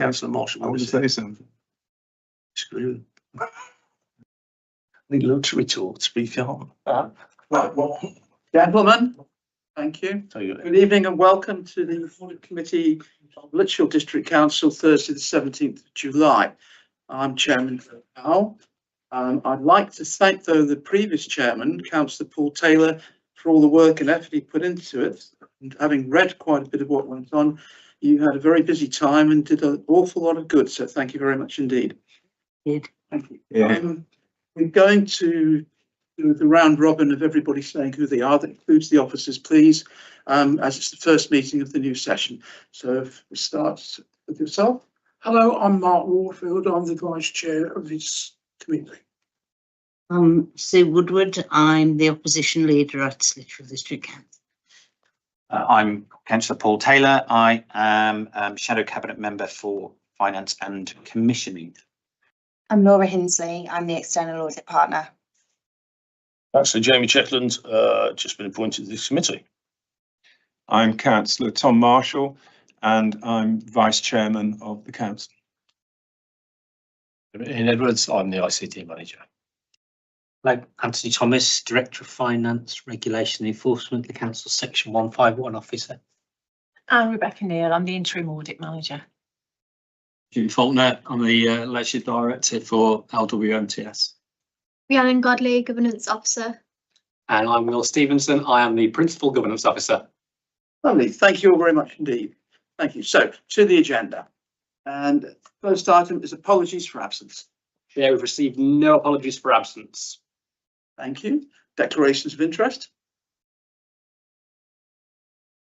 Councillor Marshall. I want to say something. Screw. Need a to retort, speak on. Right, well, gentlemen, thank you. Good evening and welcome to the Audit Committee of Lichfield District Council, Thursday the 17th of July. I'm Chairman Powell. I'd like to thank, though, the previous chairman, Councillor Paul Taylor, for all the work and effort he put into it. And having read quite a bit of what went on, you had a very busy time and did an awful lot of good. So thank you very much indeed. Good. Thank you. Yeah. We're going to do the round robin of everybody saying who they are. That includes the officers, please, as it's the first meeting of the new session. So if we start with yourself. Hello, I'm Mark Warfield. I'm the Vice Chair of this committee. Sue Woodward. I'm the Opposition Leader at Lichfield District Council. I'm Councillor Paul Taylor. I am Shadow Cabinet Member for Finance and Commissioning. I'm Laura Hinsley. I'm the External Audit Partner. Councillor Jamie Chetland, just been appointed to this committee. I'm Councillor Tom Marshall and I'm Vice Chairman of the Council. Ian Edwards, I'm the ICT Manager. Hello, Anthony Thomas, Director of Finance, Regulation and Enforcement, the Council Section 151 Officer. And Rebecca Neal, I'm the Interim Audit Manager. Jim Faulkner, I'm the Leisure Director for LWMTS. Rhiannon Godley, Governance Officer. And I'm Will Stevenson, I am the Principal Governance Officer. Lovely, thank you all very much indeed. Thank you. So, to the agenda. And first item is apologies for absence. Chair, we've received no apologies for absence. Thank you. Declarations of interest.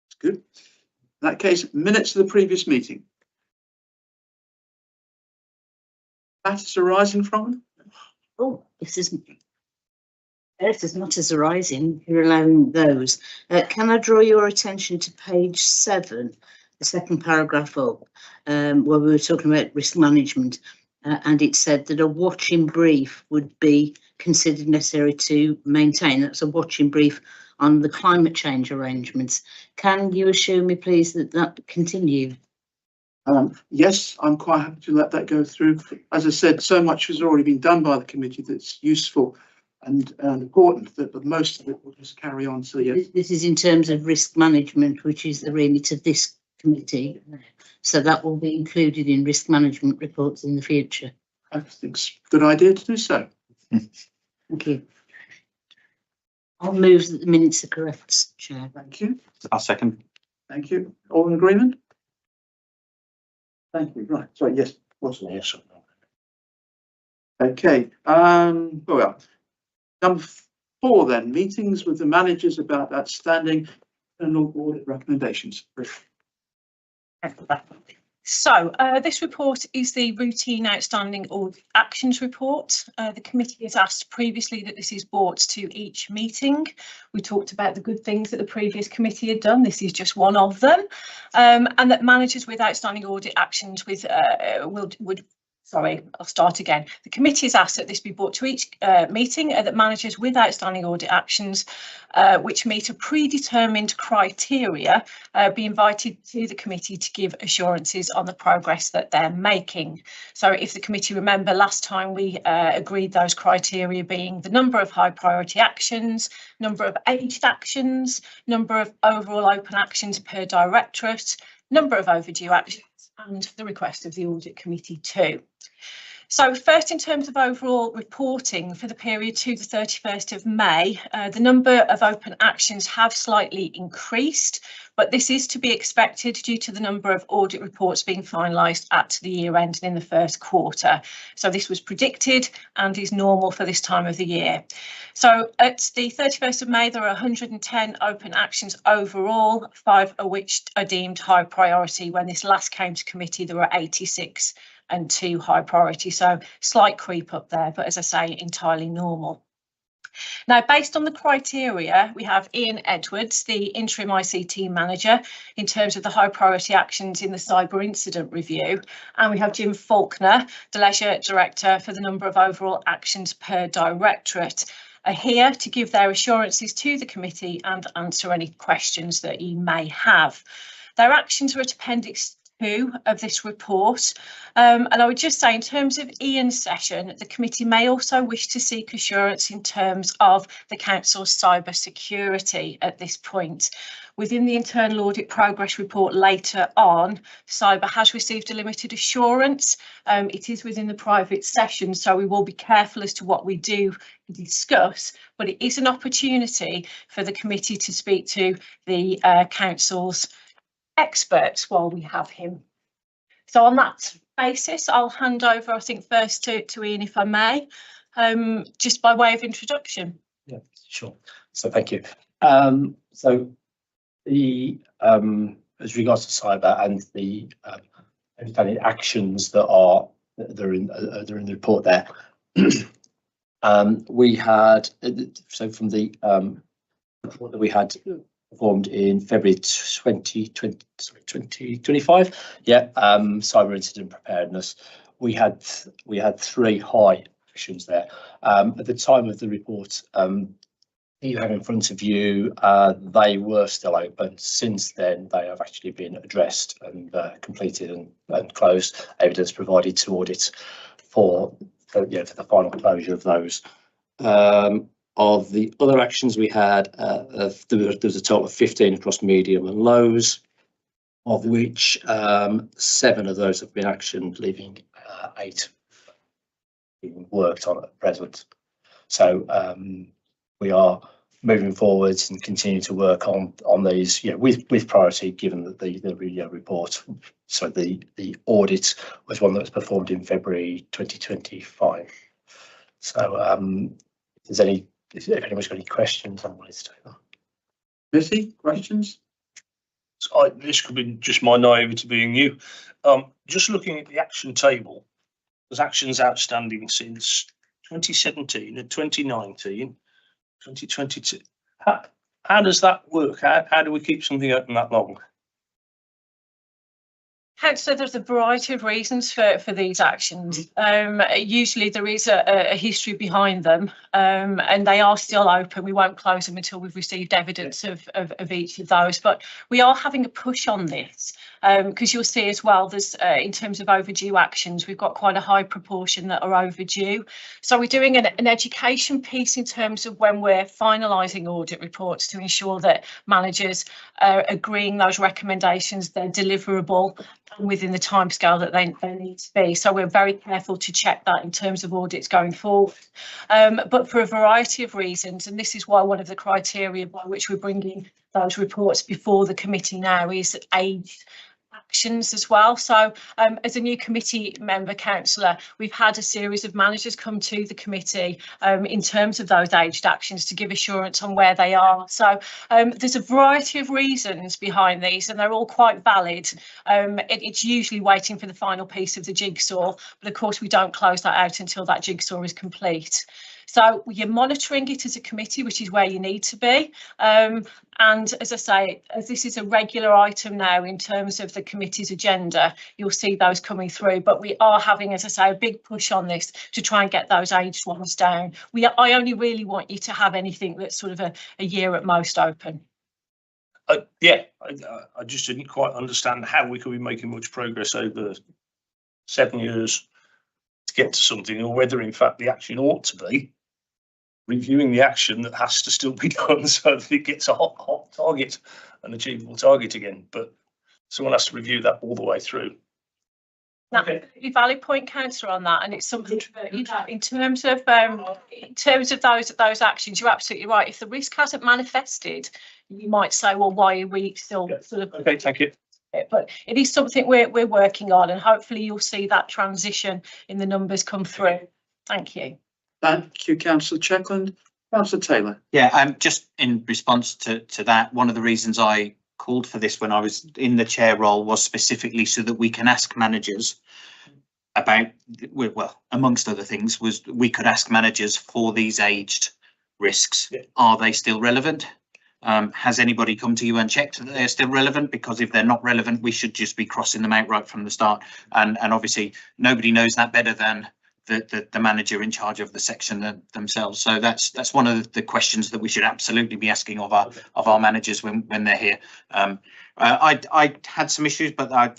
That's good. In that case, minutes of the previous meeting. Matters arising from it? Oh, if there's matters arising, you're allowing those. Can I draw your attention to page 7, the second paragraph up, where we were talking about risk management, and it said that a watching brief would be considered necessary to maintain. That's a watching brief on the climate change arrangements. Can you assure me, please, that that continue? Yes, I'm quite happy to let that go through. As I said, so much has already been done by the committee that's useful and important that most of it will just carry on. So yes. This is in terms of risk management, which is the remit of this committee. So that will be included in risk management reports in the future. I think it's a good idea to do so. Thank you. I'll move that the minutes are correct, Chair. Thank you. I'll second. Thank you. All in agreement? Thank you. Right. Sorry. Yes. Wasn't Yes. okay. Well, number 4 then. Meetings with the managers about outstanding internal audit recommendations. So this report is the routine outstanding audit actions report. The committee has asked previously that this is brought to each meeting. We talked about the good things that the previous committee had done. This is just one of them, and that managers with outstanding audit actions I'll start again. The committee has asked that this be brought to each meeting, that managers with outstanding audit actions which meet a predetermined criteria be invited to the committee to give assurances on the progress that they're making. So if the committee remember, last time we agreed those criteria being the number of high priority actions, number of aged actions, number of overall open actions per directorate, number of overdue actions, and the request of the audit committee too. So first, in terms of overall reporting for the period to the 31st of May, the number of open actions have slightly increased, but this is to be expected due to the number of audit reports being finalised at the year end and in the first quarter. So this was predicted and is normal for this time of the year. So at the 31st of May, there are 110 open actions overall, 5 of which are deemed high priority. When this last came to committee, there were 86 and 2 high priority, so slight creep up there, but as I say, entirely normal. Now, based on the criteria, we have Ian Edwards, the interim ICT manager, in terms of the high priority actions in the cyber incident review, and we have Jim Faulkner, the leisure director, for the number of overall actions per directorate, are here to give their assurances to the committee and answer any questions that you may have. Their actions are at Appendix 2 of this report. And I would just say, in terms of Ian's session, the committee may also wish to seek assurance in terms of the council's cyber security at this point. Within the internal audit progress report later on, cyber has received a limited assurance. It is within the private session, so we will be careful as to what we do discuss, but it is an opportunity for the committee to speak to the council's experts while we have him. So on that basis, I'll hand over, I think, first to Ian, if I may, just by way of introduction. Yeah, sure. So thank you. So the as regards to cyber and the actions that are in the report there, we had so from the report that we had performed in February 2025. Yeah, cyber incident preparedness. We had 3 high actions there. At the time of the report, you have in front of you, they were still open. Since then, they have actually been addressed and completed and closed. Evidence provided to audit for the final closure of those. Of the other actions we had, there was a total of 15 across medium and lows, of which 7 of those have been actioned, leaving 8 being worked on at present. So we are moving forwards and continue to work on these, with priority, given that the report, so the audit was one that was performed in February 2025. So if anyone's got any questions, I'm willing to take that. Missy, questions? So this could be just my naivety being new. Just looking at the action table, there's actions outstanding since 2017 and 2019, 2022. How does that work? How do we keep something open that long? So there's a variety of reasons for these actions. Usually there is a history behind them, and they are still open. We won't close them until we've received evidence of each of those. But we are having a push on this, because you'll see as well, there's in terms of overdue actions, we've got quite a high proportion that are overdue. So we're doing an education piece in terms of when we're finalising audit reports to ensure that managers are agreeing those recommendations, they're deliverable within the timescale that they need to be. So we're very careful to check that in terms of audits going forward. But for a variety of reasons, and this is why one of the criteria by which we're bringing those reports before the committee now is aged actions as well. So as a new committee member councillor, we've had a series of managers come to the committee in terms of those aged actions to give assurance on where they are. So there's a variety of reasons behind these, and they're all quite valid. It's usually waiting for the final piece of the jigsaw, but of course we don't close that out until that jigsaw is complete. So you're monitoring it as a committee, which is where you need to be. And as I say, as this is a regular item now in terms of the committee's agenda, you'll see those coming through. But we are having, as I say, a big push on this to try and get those aged ones down. I only really want you to have anything that's sort of a year at most open. Yeah, I just didn't quite understand how we could be making much progress over 7 years to get to something, or whether in fact the action ought to be reviewing the action that has to still be done so that it gets a hot target, an achievable target again. But someone has to review that all the way through. That's a valid point, councillor, on that, and it's something that, in terms of those actions, you're absolutely right. If the risk hasn't manifested, you might say, well, why are we still sort of? Okay, thank you. But it is something we're working on, and hopefully you'll see that transition in the numbers come through. Thank you. Thank you, Councillor Checkland. Councillor Taylor. Yeah, just in response to that, one of the reasons I called for this when I was in the chair role was specifically so that we can ask managers about, well, amongst other things, was we could ask managers for these aged risks. Yeah. Are they still relevant? Has anybody come to you and checked that they're still relevant? Because if they're not relevant, we should just be crossing them out right from the start. And obviously nobody knows that better than the manager in charge of the section themselves. So that's one of the questions that we should absolutely be asking of our managers when they're here. I had some issues, but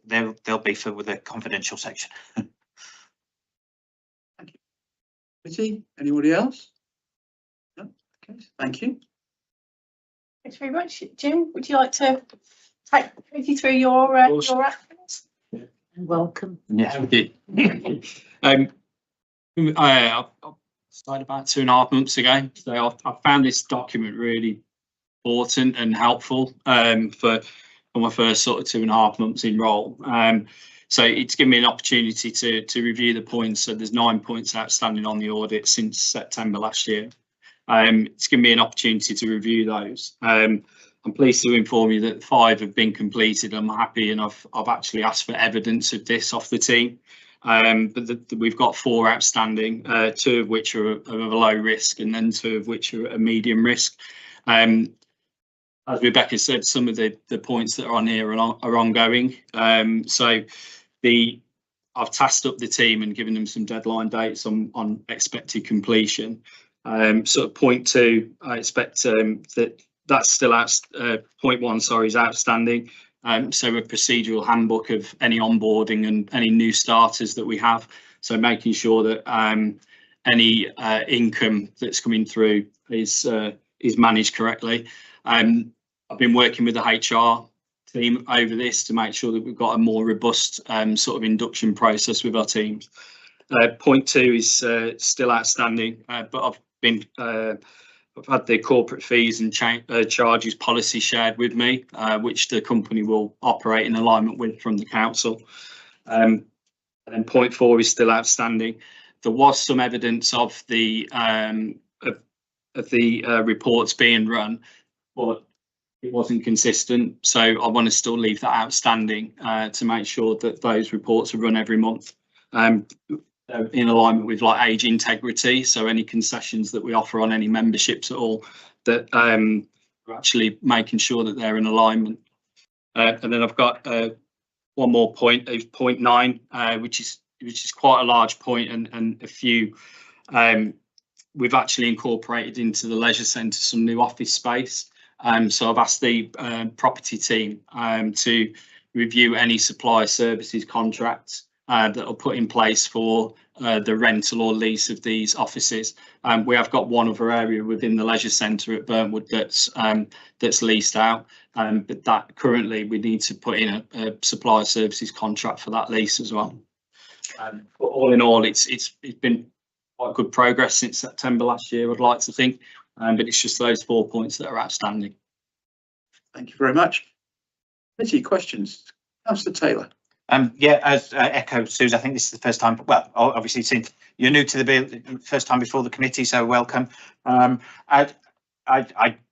they'll be filled with a confidential section. Thank you. Committee, anybody else? No? Okay, thank you. Thanks very much. Jim, would you like to take me through your actions? Welcome. Yeah, thank you. I started about 2.5 months ago, so I found this document really important and helpful for my first sort of 2.5 months in role. So it's given me an opportunity to review the points. So there's 9 points outstanding on the audit since September last year. It's given me an opportunity to review those. I'm pleased to inform you that 5 have been completed. I'm happy, and I've actually asked for evidence of this off the team. But we've got 4 outstanding, 2 of which are of a low risk, and then 2 of which are a medium risk. As Rebecca said, some of the points that are on here are ongoing. So I've tasked up the team and given them some deadline dates on expected completion. Sort of point 2, I expect that's still out. Point 1, sorry, is outstanding. So a procedural handbook of any onboarding and any new starters that we have. So making sure that any income that's coming through is managed correctly. I've been working with the HR team over this to make sure that we've got a more robust sort of induction process with our teams. Point 2 is still outstanding, but I've had the corporate fees and charges policy shared with me, which the company will operate in alignment with from the council. And then point 4 is still outstanding. There was some evidence of the reports being run, but it wasn't consistent. So I want to still leave that outstanding to make sure that those reports are run every month. In alignment with like age integrity, so any concessions that we offer on any memberships at all, that we're actually making sure that they're in alignment. And then I've got one more point, point 9, which is quite a large point, and a few we've actually incorporated into the leisure centre some new office space. So I've asked the property team to review any supply services contracts that are put in place for the rental or lease of these offices. We have got one other area within the leisure centre at Burntwood that's leased out, but that currently we need to put in a supply services contract for that lease as well. But all in all, it's been quite good progress since September last year, I'd like to think, but it's just those 4 points that are outstanding. Thank you very much. Committee questions. Councillor Taylor. Yeah, as echo Suze, I think this is the first time, well, obviously since you're new to the bill, first time before the committee, so welcome. I'd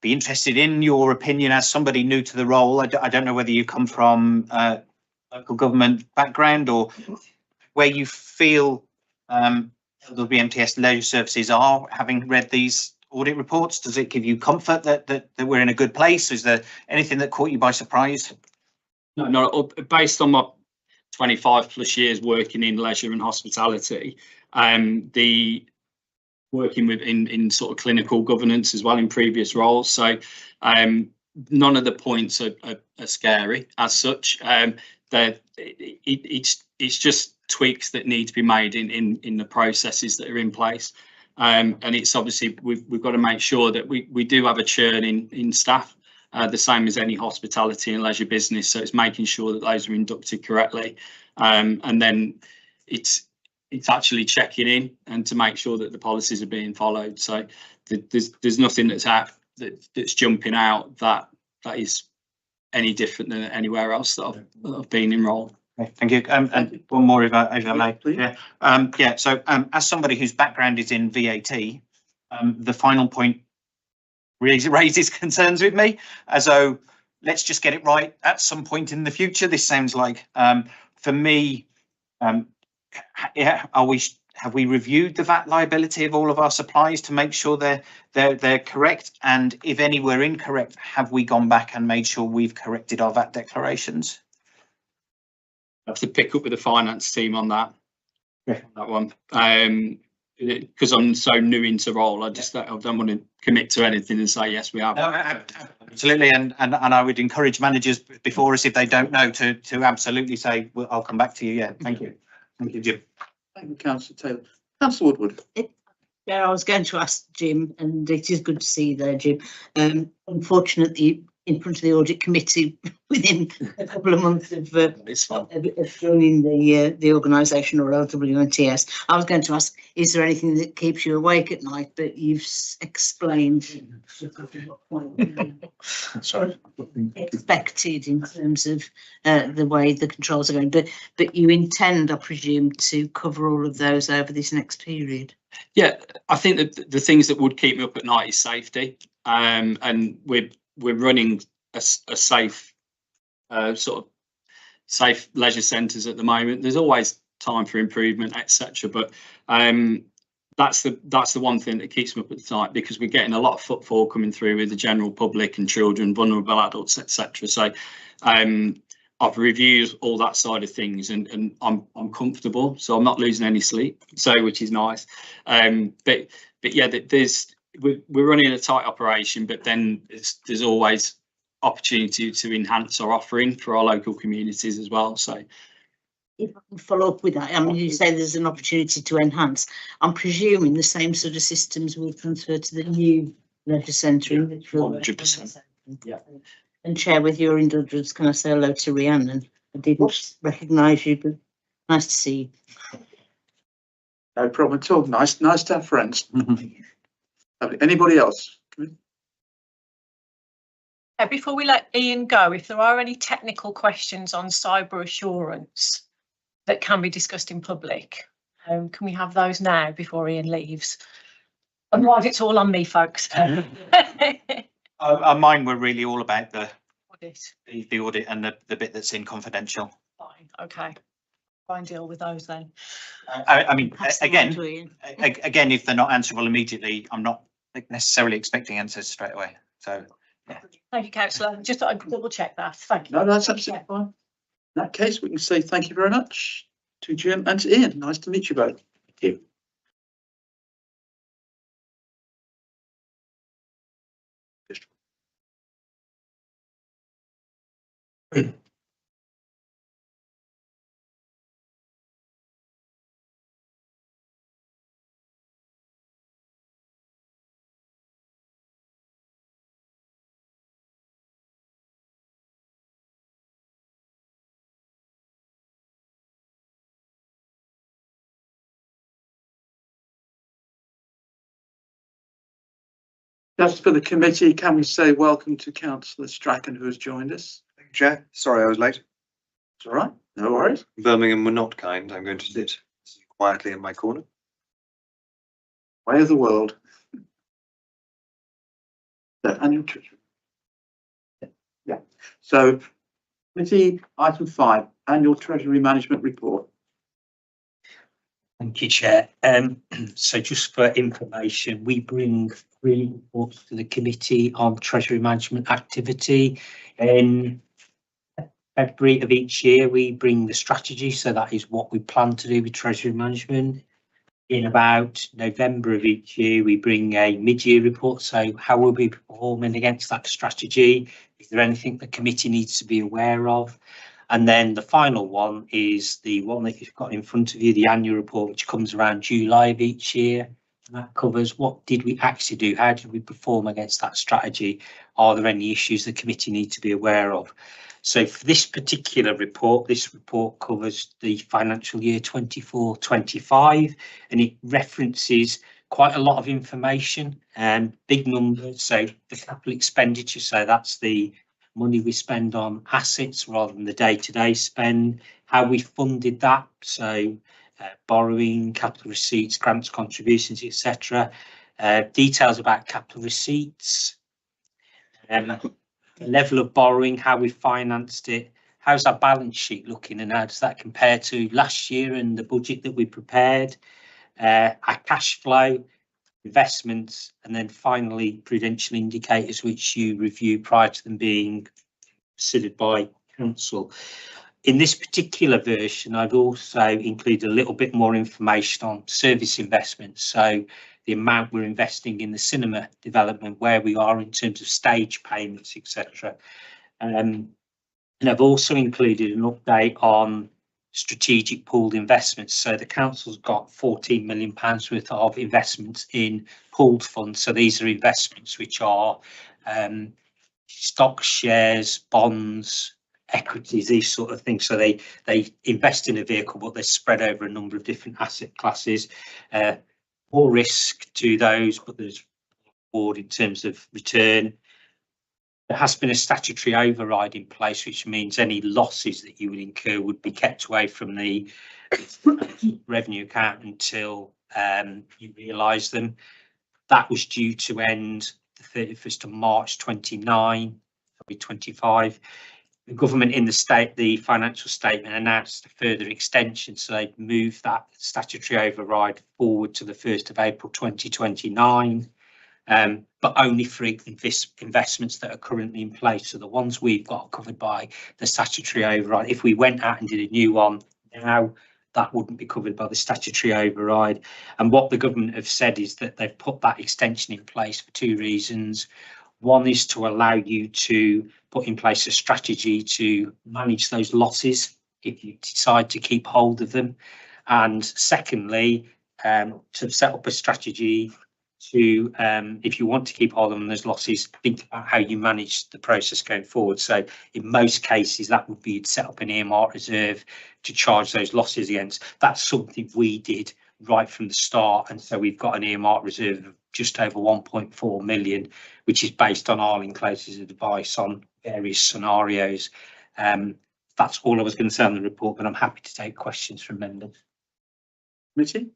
be interested in your opinion as somebody new to the role. I don't know whether you come from local government background or where you feel LWMTS leisure services are, having read these audit reports. Does it give you comfort that we're in a good place? Is there anything that caught you by surprise? No, based on my 25 plus years working in leisure and hospitality, the working with in sort of clinical governance as well in previous roles. So none of the points are scary as such. It's just tweaks that need to be made in the processes that are in place. And it's obviously we've got to make sure that we do have a churn in staff. The same as any hospitality and leisure business, so it's making sure that those are inducted correctly, and then it's actually checking in and to make sure that the policies are being followed. So there's nothing that's jumping out that is any different than anywhere else that I've been enrolled. Okay, thank you. And one more if I may. Please. Yeah. So as somebody whose background is in VAT, the final point raises concerns with me, as though let's just get it right at some point in the future. This sounds like for me, have we reviewed the VAT liability of all of our supplies to make sure they're correct, and if any were incorrect, have we gone back and made sure we've corrected our VAT declarations? I have to pick up with the finance team on that. that one. Because I'm so new into role, I don't want to commit to anything and say yes, we have. No, absolutely, and I would encourage managers before us, if they don't know, to absolutely say, well, I'll come back to you. Yeah, thank you, Jim. Thank you, Councillor Taylor. Councillor Woodward. Yeah, I was going to ask Jim, and it is good to see you there, Jim. Unfortunately, in front of the audit committee within a couple of months of joining the organisation or LWNTS. I was going to ask, is there anything that keeps you awake at night? But you've explained Sorry. expected in terms of the way the controls are going. But you intend, I presume, to cover all of those over this next period. Yeah, I think that the things that would keep me up at night is safety, and we're running a safe sort of safe leisure centres at the moment. There's always time for improvement, etc. But that's the one thing that keeps me up at the night, because we're getting a lot of footfall coming through with the general public and children, vulnerable adults, etc. So I've reviewed all that side of things, and I'm comfortable, so I'm not losing any sleep, so which is nice. But yeah, we're running a tight operation, but then there's always opportunity to enhance our offering for our local communities as well. So if I can follow up with that, I mean, you say there's an opportunity to enhance. I'm presuming the same sort of systems will transfer to the new leisure centre in Lichfield. 100%. Yeah. And Chair, with your indulgence, can I say hello to Rhiannon? I didn't recognise you, but nice to see you. No problem at all. Nice to have friends. Anybody else? Before we let Ian go, if there are any technical questions on cyber assurance that can be discussed in public, can we have those now before Ian leaves? Otherwise, it's all on me, folks. Mine were really all about the audit and the bit that's in confidential. Fine, okay. Try and deal with those then. I mean, again, if they're not answerable immediately, I'm not necessarily expecting answers straight away. So, yeah. Thank you, Councillor. Just thought I'd double check that. Thank you. No, that's absolutely fine. In that case, we can say thank you very much to Jim and to Ian. Nice to meet you both. Thank you. Just for the committee, can we say welcome to Councillor Strachan, who has joined us? Thank you, Chair. Sorry I was late. It's all right. No worries. Birmingham were not kind. I'm going to sit quietly in my corner. Way of the world. So, annual treasury. Yeah. So, committee item 5, annual treasury management report. Thank you, Chair. So just for information, we bring 3 reports to the committee on treasury management activity. In February of each year, we bring the strategy, so that is what we plan to do with treasury management. In about November of each year, we bring a mid-year report, so how will we be performing against that strategy? Is there anything the committee needs to be aware of? And then the final one is the one that you've got in front of you, the annual report, which comes around July of each year. And that covers what did we actually do? How did we perform against that strategy? Are there any issues the committee need to be aware of? So for this particular report, this report covers the financial year 24-25, and it references quite a lot of information and big numbers. So the capital expenditure, so that's the money we spend on assets rather than the day-to-day spend, how we funded that, so borrowing, capital receipts, grants, contributions, etc. Details about capital receipts, the level of borrowing, how we financed it, how's our balance sheet looking and how does that compare to last year and the budget that we prepared, our cash flow, investments, and then finally prudential indicators which you review prior to them being considered by council. In this particular version, I've also included a little bit more information on service investments. So the amount we're investing in the cinema development, where we are in terms of stage payments, etc. And I've also included an update on strategic pooled investments. So the council's got £14 million worth of investments in pooled funds. So these are investments which are stocks, shares, bonds, equities, these sort of things. So they invest in a vehicle, but they're spread over a number of different asset classes. More risk to those, but there's reward in terms of return. There has been a statutory override in place, which means any losses that you would incur would be kept away from the revenue account until you realise them. That was due to end the 31st of March 25. The government in the financial statement announced a further extension, so they've moved that statutory override forward to the 1st of April 2029. But only for investments that are currently in place. So the ones we've got covered by the statutory override. If we went out and did a new one now, that wouldn't be covered by the statutory override. And what the government have said is that they've put that extension in place for two reasons. One is to allow you to put in place a strategy to manage those losses if you decide to keep hold of them. And secondly, to set up a strategy to, if you want to keep hold of them, those losses, think about how you manage the process going forward. So in most cases, that would be to set up an earmark reserve to charge those losses against. That's something we did right from the start. And so we've got an earmark reserve of just over 1.4 million, which is based on Arlene Close's advice on various scenarios. That's all I was going to say on the report, but I'm happy to take questions from members. Committee?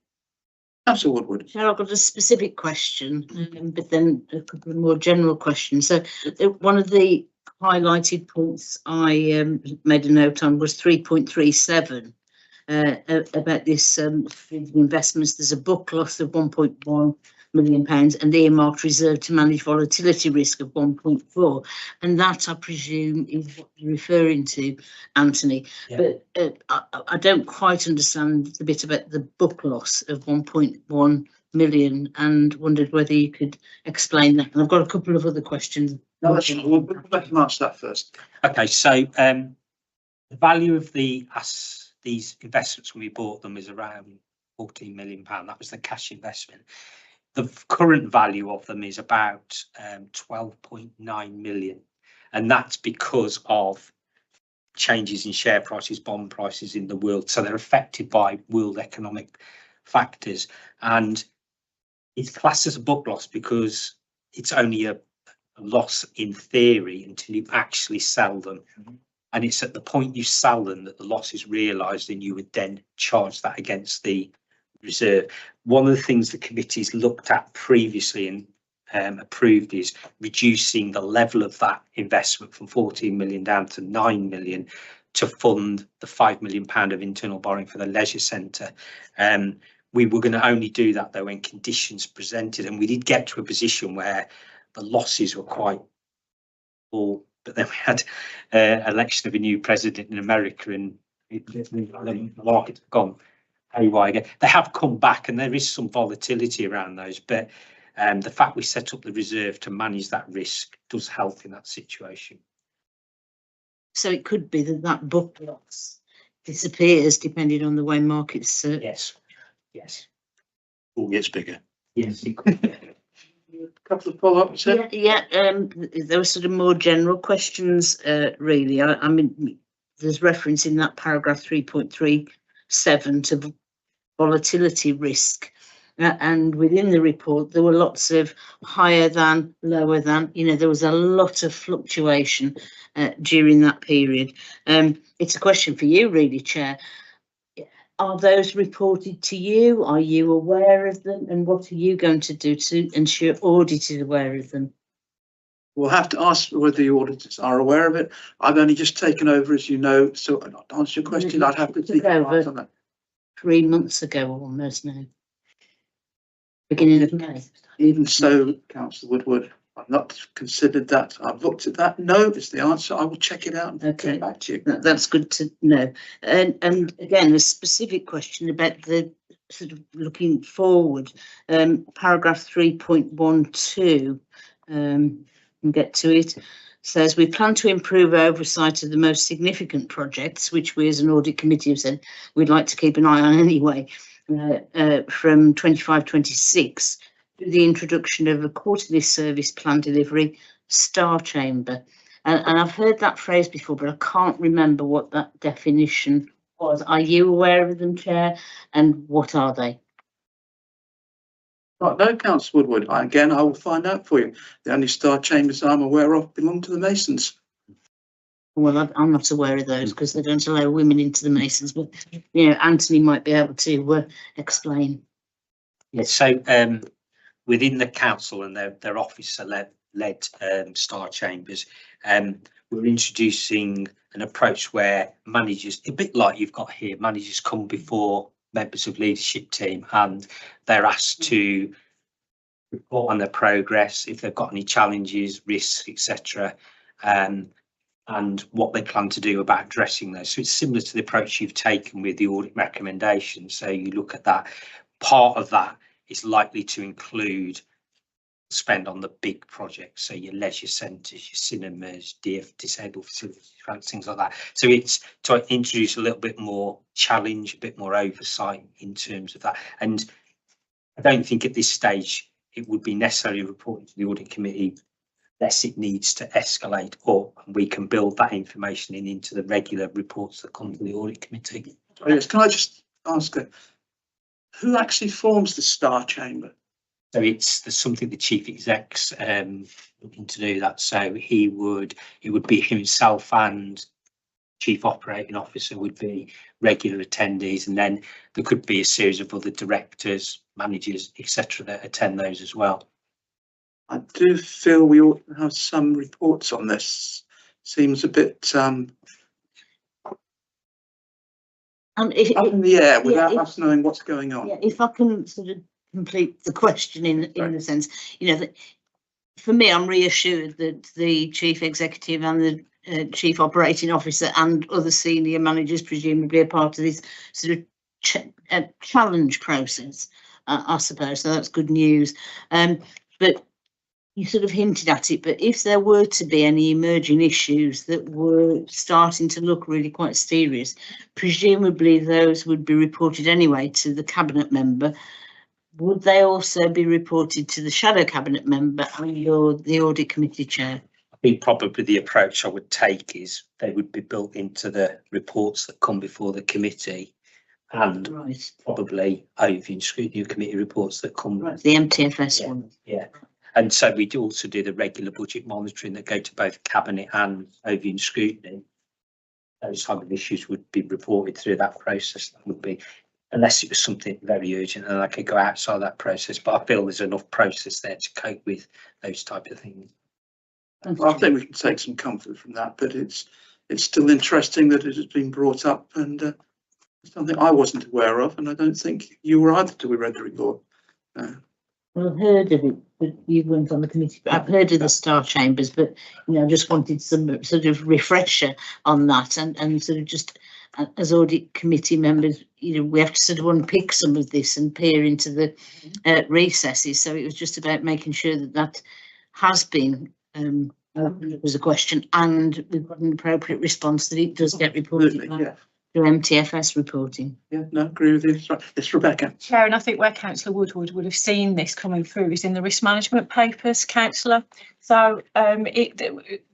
Councillor Woodward. Chair, I've got a specific question, but then a couple of more general questions. So one of the highlighted points I made a note on was 3.37 about this investments. There's a book loss of £1.1 million and earmarked reserve to manage volatility risk of 1.4, and that I presume is what you're referring to, Anthony. Yeah. But I don't quite understand the bit about the book loss of 1.1 million and wondered whether you could explain that. And I've got a couple of other questions. No, that's fine. We'll let him answer that first. Okay, so the value of these investments when we bought them is around £14 million. That was the cash investment. The current value of them is about 12.9 million, and that's because of changes in share prices, bond prices in the world. So they're affected by world economic factors, and it's classed as a book loss because it's only a loss in theory until you actually sell them. Mm-hmm. And it's at the point you sell them that the loss is realised, and you would then charge that against the reserve. One of the things the committee's looked at previously and approved is reducing the level of that investment from 14 million down to 9 million to fund the £5 million of internal borrowing for the leisure centre. We were going to only do that though when conditions presented, and we did get to a position where the losses were quite full, but then we had election of a new president in America, and the market's gone haywire again. They have come back, and there is some volatility around those, but the fact we set up the reserve to manage that risk does help in that situation. So it could be that book loss disappears depending on the way markets. Yes. All gets bigger. Yes, it could. A couple of follow-ups. Yeah. There were sort of more general questions, really. I mean, there's reference in that paragraph 3.37 to volatility risk, and within the report there were lots of higher than, lower than. You know, there was a lot of fluctuation during that period. It's a question for you, really, Chair. Are those reported to you? Are you aware of them? And what are you going to do to ensure Audit is aware of them? We'll have to ask whether the auditors are aware of it. I've only just taken over, as you know, so to answer your question, I'd have to think about on that. 3 months ago almost now. Beginning of May. Even so, Councillor Woodward, I've not considered that. I've looked at that. No, is the answer. I will check it out and Okay. get back to you. That's good to know. And again, a specific question about the sort of looking forward. Paragraph 3.12, and get to it. Says we plan to improve oversight of the most significant projects, which we as an audit committee have said we'd like to keep an eye on anyway, from 25-26. The introduction of a quarterly service plan delivery star chamber. And I've heard that phrase before, but I can't remember what that definition was. Are you aware of them, Chair? And what are they? Right, no, Councillor Woodward. I will find out for you. The only star chambers I'm aware of belong to the Masons. Well, I'm not aware of those because they don't allow women into the Masons, but you know, Anthony might be able to explain. Yes, so within the council and their officer led star chambers, we're introducing an approach where managers, a bit like you've got here, managers come before members of leadership team and they're asked to report on their progress, if they've got any challenges, risks, etc., and what they plan to do about addressing those. So it's similar to the approach you've taken with the audit recommendations. So you look at that. Part of that is likely to include spend on the big projects, so your leisure centres, your cinemas, disabled facilities, things like that. So it's to introduce a little bit more challenge, a bit more oversight in terms of that. And I don't think at this stage it would be necessarily reporting to the audit committee unless it needs to escalate, or we can build that information into the regular reports that come to the audit committee. Yes, can I just ask who actually forms the star chamber? So there's something the chief exec's looking to do that. So it would be himself and chief operating officer would be regular attendees, and then there could be a series of other directors, managers, etc. that attend those as well. I do feel we ought to have some reports on this. Seems a bit up in the air without us knowing what's going on. Yeah, if I can sort of complete the question in the sense, you know, that for me, I'm reassured that the chief executive and the chief operating officer and other senior managers presumably are part of this sort of challenge process, I suppose. So that's good news. But you sort of hinted at it, but if there were to be any emerging issues that were starting to look really quite serious, presumably those would be reported anyway to the cabinet member. Would they also be reported to the shadow cabinet member and the audit committee chair? I think probably the approach I would take is they would be built into the reports that come before the committee, and probably overview and scrutiny committee reports that come. The MTFS one. Yeah. And so we do also do the regular budget monitoring that go to both cabinet and overview and scrutiny. Those type of issues would be reported through that process. That would be, unless it was something very urgent and I could go outside that process, but I feel there's enough process there to cope with those type of things. Well, I think we can take some comfort from that, but it's still interesting that it has been brought up, and something I wasn't aware of, and I don't think you were either till we read the report. Well, I've heard of it, but you weren't on the committee. But I've heard of the star chambers, but you know, I just wanted some sort of refresher on that, and sort of just as audit committee members, you know, we have to sort of unpick some of this and peer into the recesses. So it was just about making sure that that has been was a question, and we've got an appropriate response that it does get reported. Yeah. Through MTFS reporting. Yeah, no, agree with you. Right. Yes, Rebecca. Chair, and I think where Councillor Woodward would have seen this coming through is in the risk management papers, Councillor. So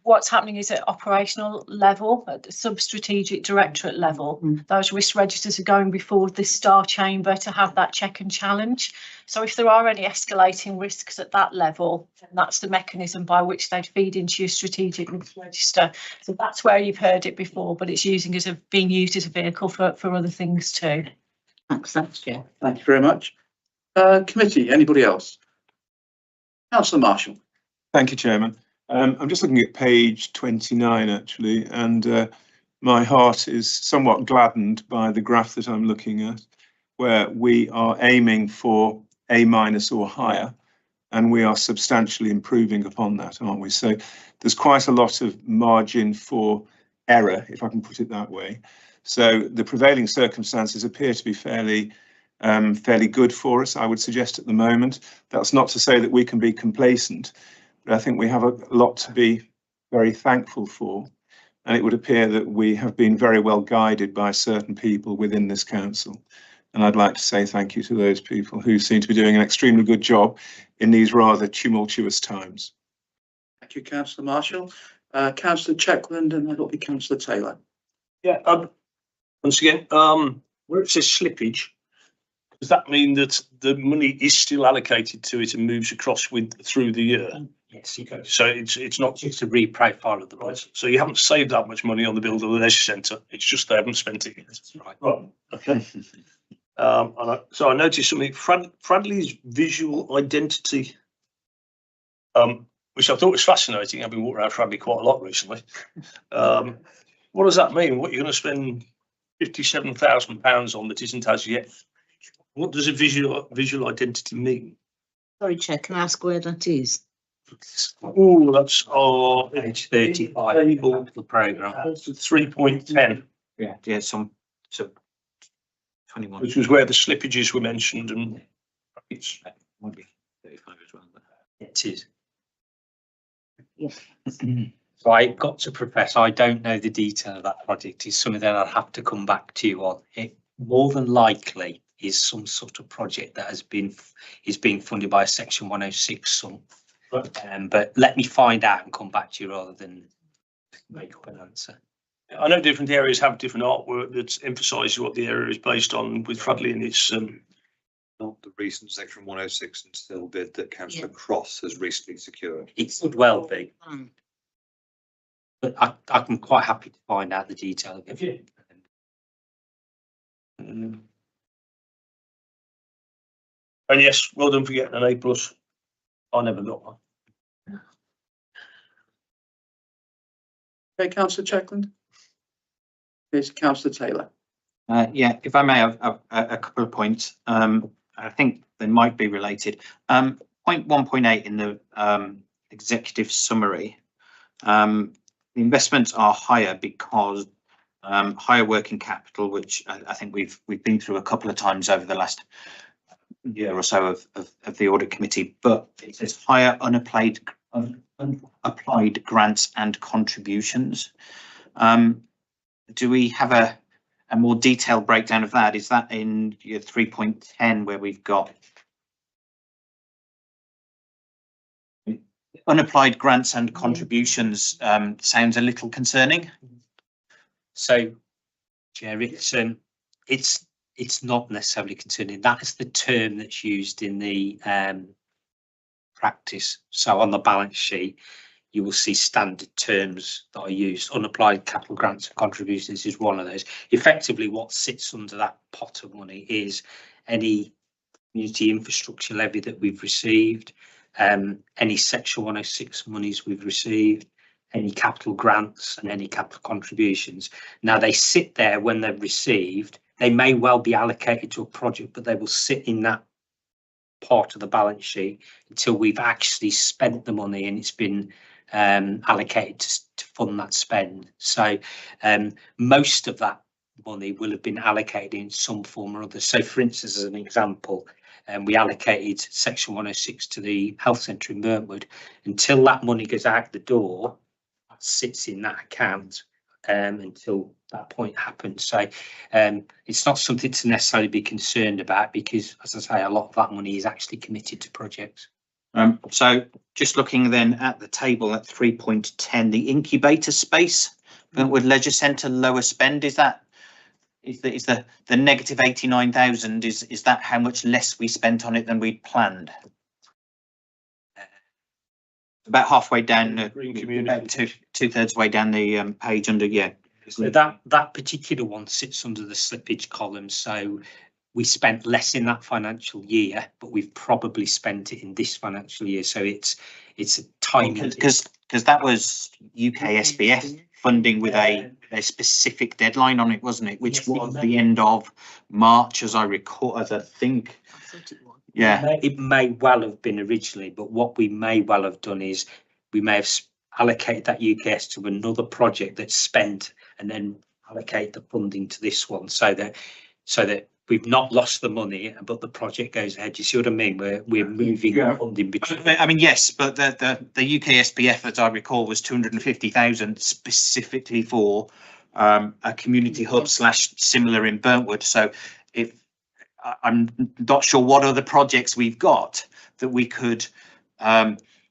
what's happening is at operational level, at the sub-strategic directorate level, those risk registers are going before the star chamber to have that check and challenge. So if there are any escalating risks at that level, then that's the mechanism by which they'd feed into your strategic risk register. So that's where you've heard it before, but it's being used as a vehicle for other things too. Thanks, Chair. Thank you very much. Committee, anybody else? Councillor Marshall. Thank you, Chairman. I'm just looking at page 29 actually, and my heart is somewhat gladdened by the graph that I'm looking at, where we are aiming for A- or higher. and we are substantially improving upon that, aren't we? So there's quite a lot of margin for error, if I can put it that way. So the prevailing circumstances appear to be fairly good for us, I would suggest, at the moment. That's not to say that we can be complacent, but I think we have a lot to be very thankful for. And it would appear that we have been very well guided by certain people within this council. And I'd like to say thank you to those people who seem to be doing an extremely good job in these rather tumultuous times. Thank you, Councillor Marshall. Councillor Checkland, and then it'll be Councillor Taylor. Yeah, once again, where it says slippage, does that mean that the money is still allocated to it and moves across through the year? Yes, Okay, so it's not just a reprofile of the right. budget. So you haven't saved that much money on the build of the leisure centre. It's just they haven't spent it yet. That's right. Right. Okay. So I noticed something. Fradley's visual identity, which I thought was fascinating. I've been walking around Fradley quite a lot recently. What does that mean? What you're going to spend £57,000 on that isn't as yet? What does a visual identity mean? Sorry, Chair, can I ask where that is? Oh, that's Page 35 of the programme. 3.10. Yeah, so 21. Which was where the slippages were mentioned, and it's Might be 35 as well. But. It is. Yes. So I got to profess, I don't know the detail of that project. It's something that I'll have to come back to you on. It more than likely is some sort of project that is being funded by a Section 106 sum. But let me find out and come back to you rather than make up an answer. I know different areas have different artwork that emphasises what the area is based on. With Fradley, and it's Not the recent Section 106 and still bid that Councillor Cross has recently secured. It could well be. But I'm quite happy to find out the detail of it. and yes, well done for getting an A+. I never got one. Okay, Councillor Checkland. Here's Councillor Taylor. Yeah, if I may have a couple of points. I think they might be related. Point 1.8 in the executive summary. The investments are higher because higher working capital, which I think we've been through a couple of times over the last year or so of the audit committee, but it says higher unapplied grants and contributions. Do we have a more detailed breakdown of that? Is that in your 3.10 where we've got unapplied grants and contributions? Sounds a little concerning. So, Chair, it's not necessarily concerning. That is the term that's used in the practice. So on the balance sheet, you will see standard terms that are used. Unapplied capital grants and contributions is one of those. Effectively, what sits under that pot of money is any community infrastructure levy that we've received, any Section 106 monies we've received, any capital grants and any capital contributions. Now they sit there when they're received. They may well be allocated to a project, but they will sit in that part of the balance sheet until we've actually spent the money and it's been allocated to fund that spend. So most of that money will have been allocated in some form or other. So for instance, as an example, we allocated Section 106 to the health centre in Burntwood. Until that money goes out the door, that sits in that account until that point happens. So it's not something to necessarily be concerned about because, as I say, a lot of that money is actually committed to projects. So just looking then at the table at 3.10, the incubator space, Burntwood Leisure Centre lower spend, is the negative 89,000, is that how much less we spent on it than we'd planned? About halfway down, Green community. two-thirds way down the page under, yeah. So that particular one sits under the slippage column. So we spent less in that financial year, but we've probably spent it in this financial year. So it's a timing. Because that was UK SBF funding with a specific deadline on it, wasn't it? Which was the end of March, as I recall, as I think. I thought it was. Yeah. It may well have been originally, but what we may well have done is we may have allocated that UKS to another project that's spent and then allocate the funding to this one so that we've not lost the money, but the project goes ahead. You see what I mean? We're moving funding between. I mean, yes, but the UK SPF, as I recall, was 250,000 specifically for a community hub / similar in Burntwood. So if I'm not sure what other projects we've got that we could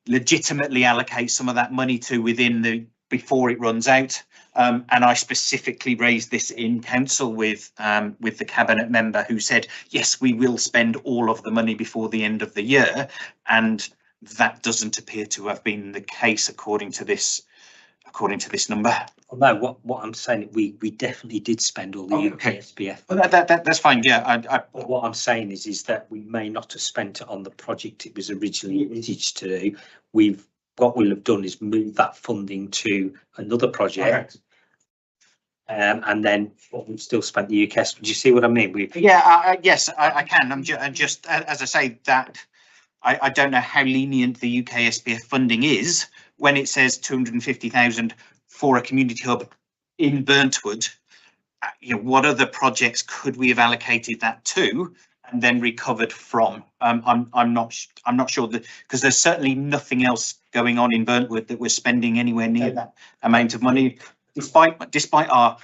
legitimately allocate some of that money to before it runs out. And I specifically raised this in council with the cabinet member who said, yes, we will spend all of the money before the end of the year. And that doesn't appear to have been the case according to this number. Well, no, what I'm saying, we definitely did spend all the UK SPF. Well, that's fine. Yeah. But what I'm saying is that we may not have spent it on the project it was originally envisaged to do. What we'll have done is move that funding to another project. And then we've still spent the UKS. Do you see what I mean? Yes, I can. I'm just as I say that I don't know how lenient the UK SPF funding is when it says 250,000 for a community hub in Burntwood. What other projects could we have allocated that to and then recovered from? I'm not sure that, because there's certainly nothing else going on in Burntwood that we're spending anywhere near that amount of money, despite our.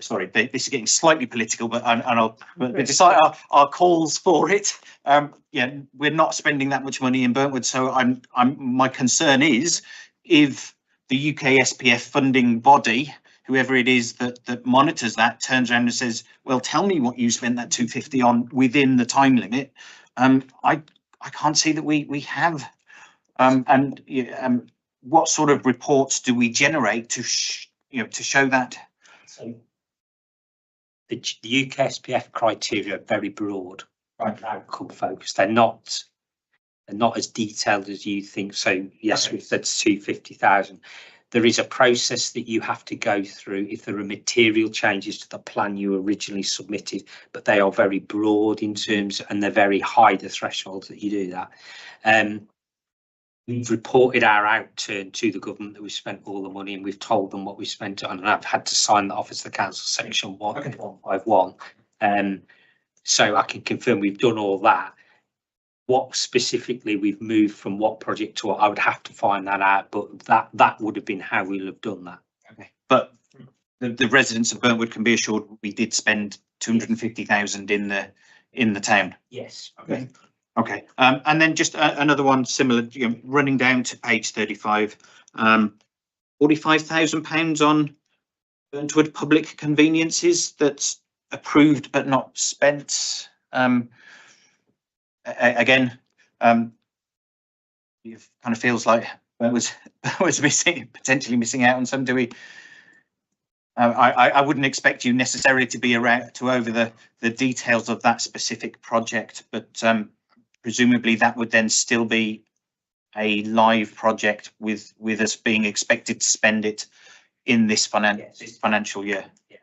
Sorry, this is getting slightly political, but despite our calls for it, we're not spending that much money in Burntwood. So my concern is if the UK SPF funding body, whoever it is that monitors that, turns around and says, well, tell me what you spent that 250 on within the time limit. I can't see that we have. What sort of reports do we generate to show that? So the UK SPF criteria are very broad, right? Outcome focused. They're not as detailed as you think. So yes, we've said 250,000. There is a process that you have to go through if there are material changes to the plan you originally submitted, but they are very broad in terms, and they're very high, the thresholds that you do that. We've reported our outturn to the government that we've spent all the money, and we've told them what we spent on, and I've had to sign that off as the council section 151. So I can confirm we've done all that. What specifically we've moved from what project to what, I would have to find that out, but that would have been how we'll have done that. Okay, but the residents of Burntwood can be assured we did spend 250,000 in the town. Yes. Okay. Okay, and then just another one similar, running down to page 35, £45,000 on Burntwood public conveniences that's approved but not spent. Again, it kind of feels like Burntwood was potentially missing out on some. Do we? I wouldn't expect you necessarily to be around to over the details of that specific project, but presumably that would then still be a live project with us being expected to spend it in this financial year. Yeah.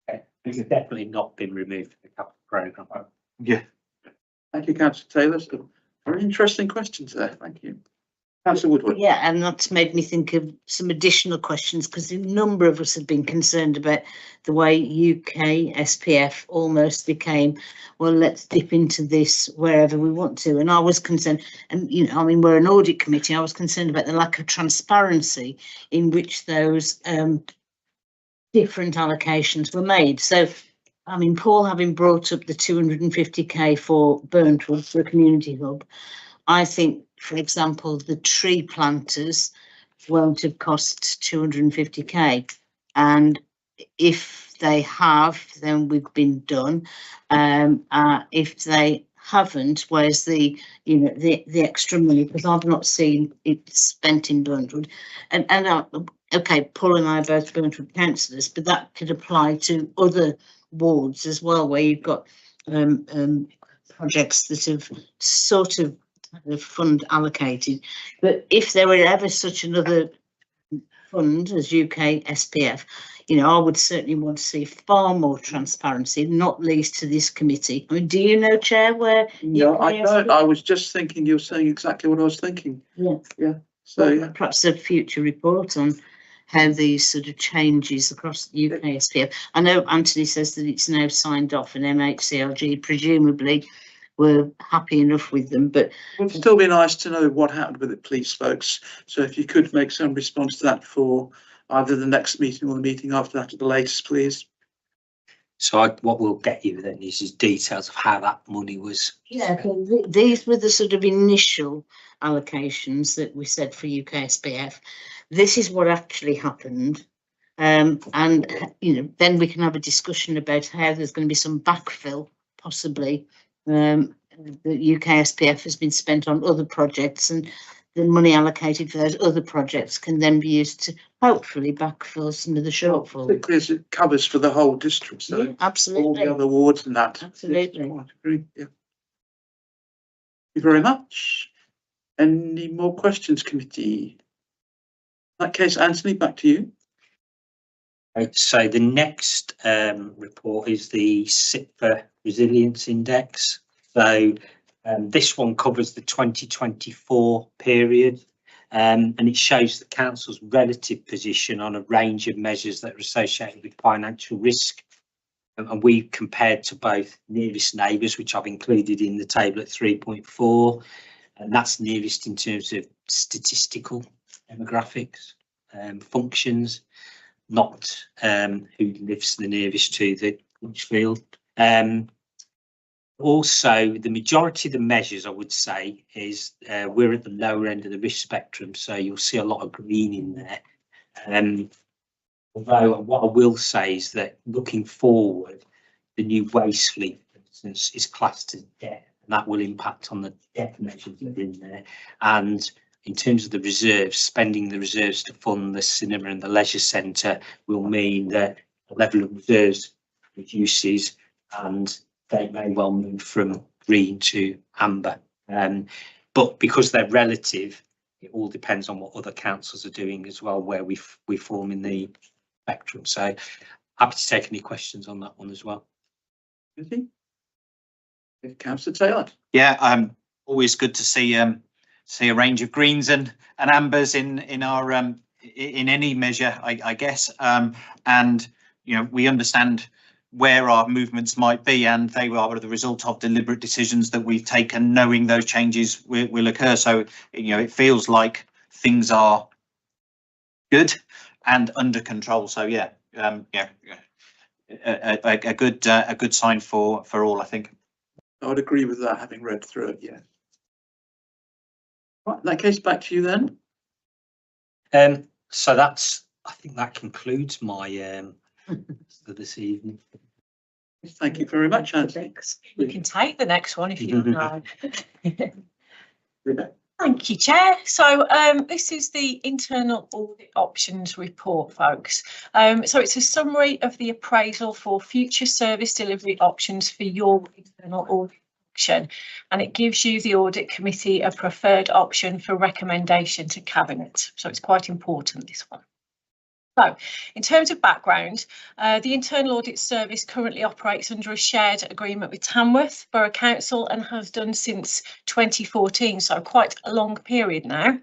Okay. It's definitely not been removed from the capital programme. Yeah. Thank you, Councillor Taylor. Some very interesting questions there. Thank you. Councillor Woodward. Yeah, and that's made me think of some additional questions, because a number of us have been concerned about the way UK SPF almost became, well, let's dip into this wherever we want to. And I was concerned, and I mean, we're an audit committee, I was concerned about the lack of transparency in which those different allocations were made. So, I mean, Paul, having brought up the 250k for Burntwood for a community hub, I think, for example, the tree planters won't have cost 250k, and if they have, then we've been done. If they haven't, where's the extra money? Because I've not seen it spent in Burntwood, and okay, Paul and I are both Burntwood councillors, but that could apply to other wards as well, where you've got projects that have sort of the fund allocated. But if there were ever such another fund as UK SPF, you know, I would certainly want to see far more transparency, not least to this committee. I mean, do you know, Chair, where? No, I UK don't. SPF I was just thinking you were saying exactly what I was thinking. Yeah. Yeah. So Well, yeah. perhaps a future report on how these sort of changes across the UK SPF. I know Anthony says that it's now signed off and MHCLG presumably were happy enough with them, but It would still be nice to know what happened with it, please, folks. So if you could make some response to that for either the next meeting or the meeting after that at the latest, please. So what we'll get you then is details of how that money was. yeah, these were the sort of initial allocations that we said for UK SPF. This is what actually happened. And you know, then we can have a discussion about how there's going to be some backfill, possibly. The UK SPF has been spent on other projects, and the money allocated for those other projects can then be used to hopefully backfill some of the shortfall. Particularly as it covers for the whole district, so Yeah, absolutely. all the other wards and that. Absolutely. Yes, quite agree. Yeah. Thank you very much. Any more questions, committee? In that case, Anthony, back to you. So the next report is the SIPA Resilience Index. So this one covers the 2024 period, and it shows the council's relative position on a range of measures that are associated with financial risk. And we compared to both nearest neighbours, which I've included in the table at 3.4, and that's nearest in terms of statistical demographics, functions, not who lives the nearest to the field. Also, the majority of the measures, I would say, is we're at the lower end of the risk spectrum, so you'll see a lot of green in there. Although what I will say is that looking forward, the new waste fleet, for instance, is classed as debt, and that will impact on the debt measures that are in there. And in terms of the reserves, spending the reserves to fund the cinema and the leisure centre will mean that the level of reserves reduces and they may well move from green to amber. But because they're relative, it all depends on what other councils are doing as well, where we form in the spectrum. So happy to take any questions on that one as well. Councillor Taylor. Yeah, always good to see a range of greens and ambers in our in any measure, I guess. And you know, we understand where our movements might be, and they are the result of deliberate decisions that we've taken, knowing those changes will occur. So you know, it feels like things are good and under control. So yeah, a good sign for all, I think. I would agree with that, having read through it. Yeah. Right, in that case, back to you then. So I think that concludes my for this evening. Thank you very much, Anthony. We can take the next one if you like. Thank you, Chair. So this is the internal audit options report, folks. So it's a summary of the appraisal for future service delivery options for your internal audit function, and it gives you, the audit committee, a preferred option for recommendation to cabinet. So it's quite important, this one. So, in terms of background, the Internal Audit Service currently operates under a shared agreement with Tamworth Borough Council and has done since 2014, so quite a long period now.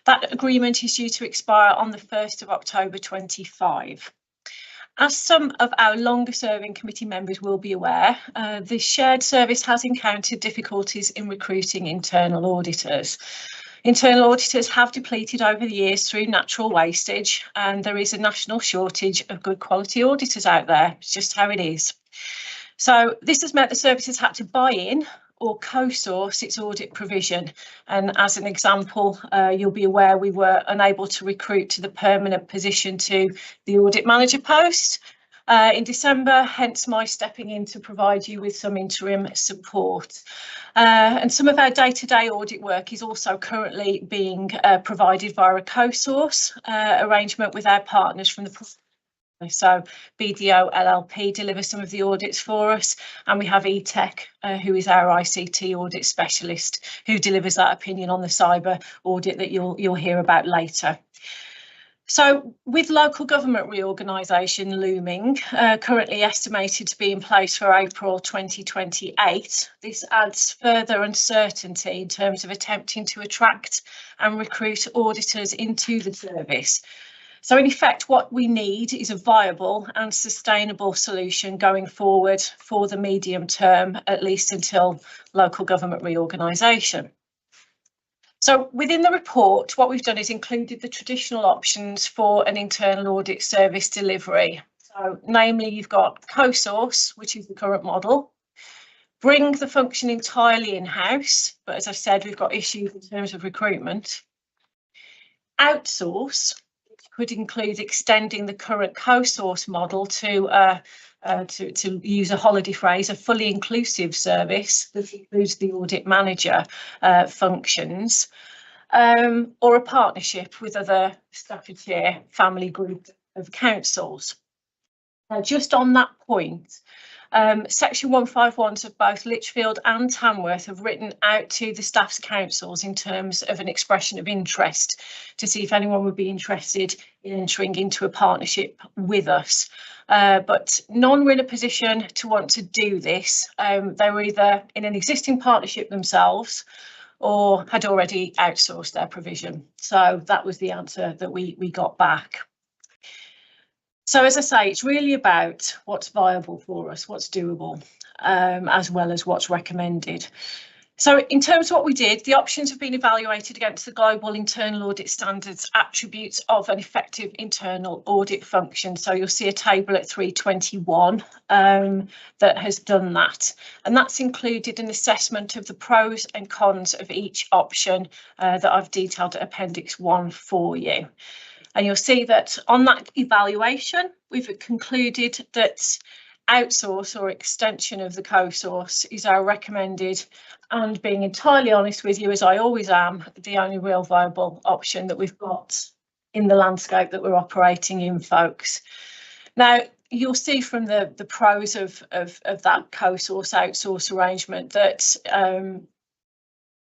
That agreement is due to expire on the 1st of October 25. As some of our longer serving committee members will be aware, the shared service has encountered difficulties in recruiting internal auditors. Internal auditors have depleted over the years through natural wastage, and there is a national shortage of good quality auditors out there. It's just how it is. So this has meant the service has had to buy in or co-source its audit provision. And as an example, you'll be aware we were unable to recruit to the permanent position to the audit manager post in December, hence my stepping in to provide you with some interim support. And some of our day-to-day audit work is also currently being provided via a co-source arrangement with our partners from the so BDO LLP delivers some of the audits for us, and we have eTech, who is our ICT audit specialist, who delivers that opinion on the cyber audit that you'll hear about later. So with local government reorganisation looming, currently estimated to be in place for April 2028, this adds further uncertainty in terms of attempting to attract and recruit auditors into the service. So in effect, what we need is a viable and sustainable solution going forward for the medium term, at least until local government reorganisation. So within the report, what we've done is included the traditional options for an internal audit service delivery. So namely, you've got co-source, which is the current model, bring the function entirely in-house, but as I said, we've got issues in terms of recruitment, outsource, could include extending the current co-source model to use a holiday phrase, a fully inclusive service that includes the audit manager functions, or a partnership with other Staffordshire family group of councils. Now, just on that point, Section 151s of both Lichfield and Tamworth have written out to the staff's councils in terms of an expression of interest to see if anyone would be interested in entering into a partnership with us. But none were in a position to want to do this. They were either in an existing partnership themselves or had already outsourced their provision. So that was the answer that we got back. So as I say, it's really about what's viable for us, what's doable, as well as what's recommended. So in terms of what we did, the options have been evaluated against the global internal audit standards attributes of an effective internal audit function. So you'll see a table at 321 that has done that. And that's included an assessment of the pros and cons of each option that I've detailed at Appendix 1 for you. And you'll see that on that evaluation, we've concluded that outsource or extension of the co-source is our recommended, and being entirely honest with you, as I always am, the only real viable option that we've got in the landscape that we're operating in, folks. Now, you'll see from the pros of that co-source outsource arrangement that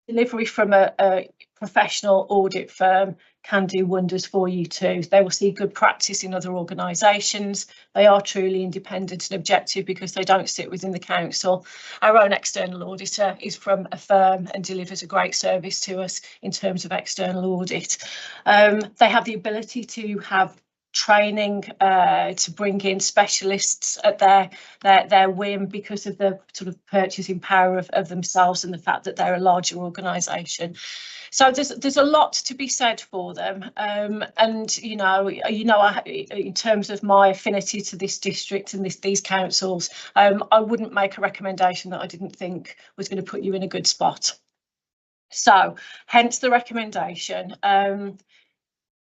delivery from a professional audit firm can do wonders for you too. They will see good practice in other organisations. They are truly independent and objective because they don't sit within the council. Our own external auditor is from a firm and delivers a great service to us in terms of external audit. They have the ability to have training to bring in specialists at their whim because of the sort of purchasing power of themselves and the fact that they're a larger organisation. So there's a lot to be said for them, and you know, in terms of my affinity to this district and these councils, I wouldn't make a recommendation that I didn't think was going to put you in a good spot. So hence the recommendation.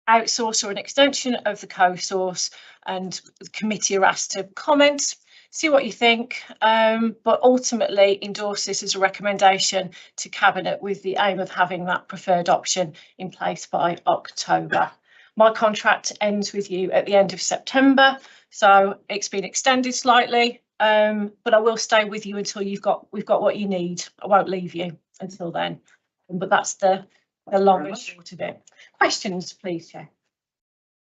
Outsource or an extension of the co-source, and the committee are asked to comment, see what you think, but ultimately endorse this as a recommendation to Cabinet with the aim of having that preferred option in place by October. My contract ends with you at the end of September, so it's been extended slightly, but I will stay with you until we've got what you need. I won't leave you until then, but that's the long and short of it. Questions, please, Chair.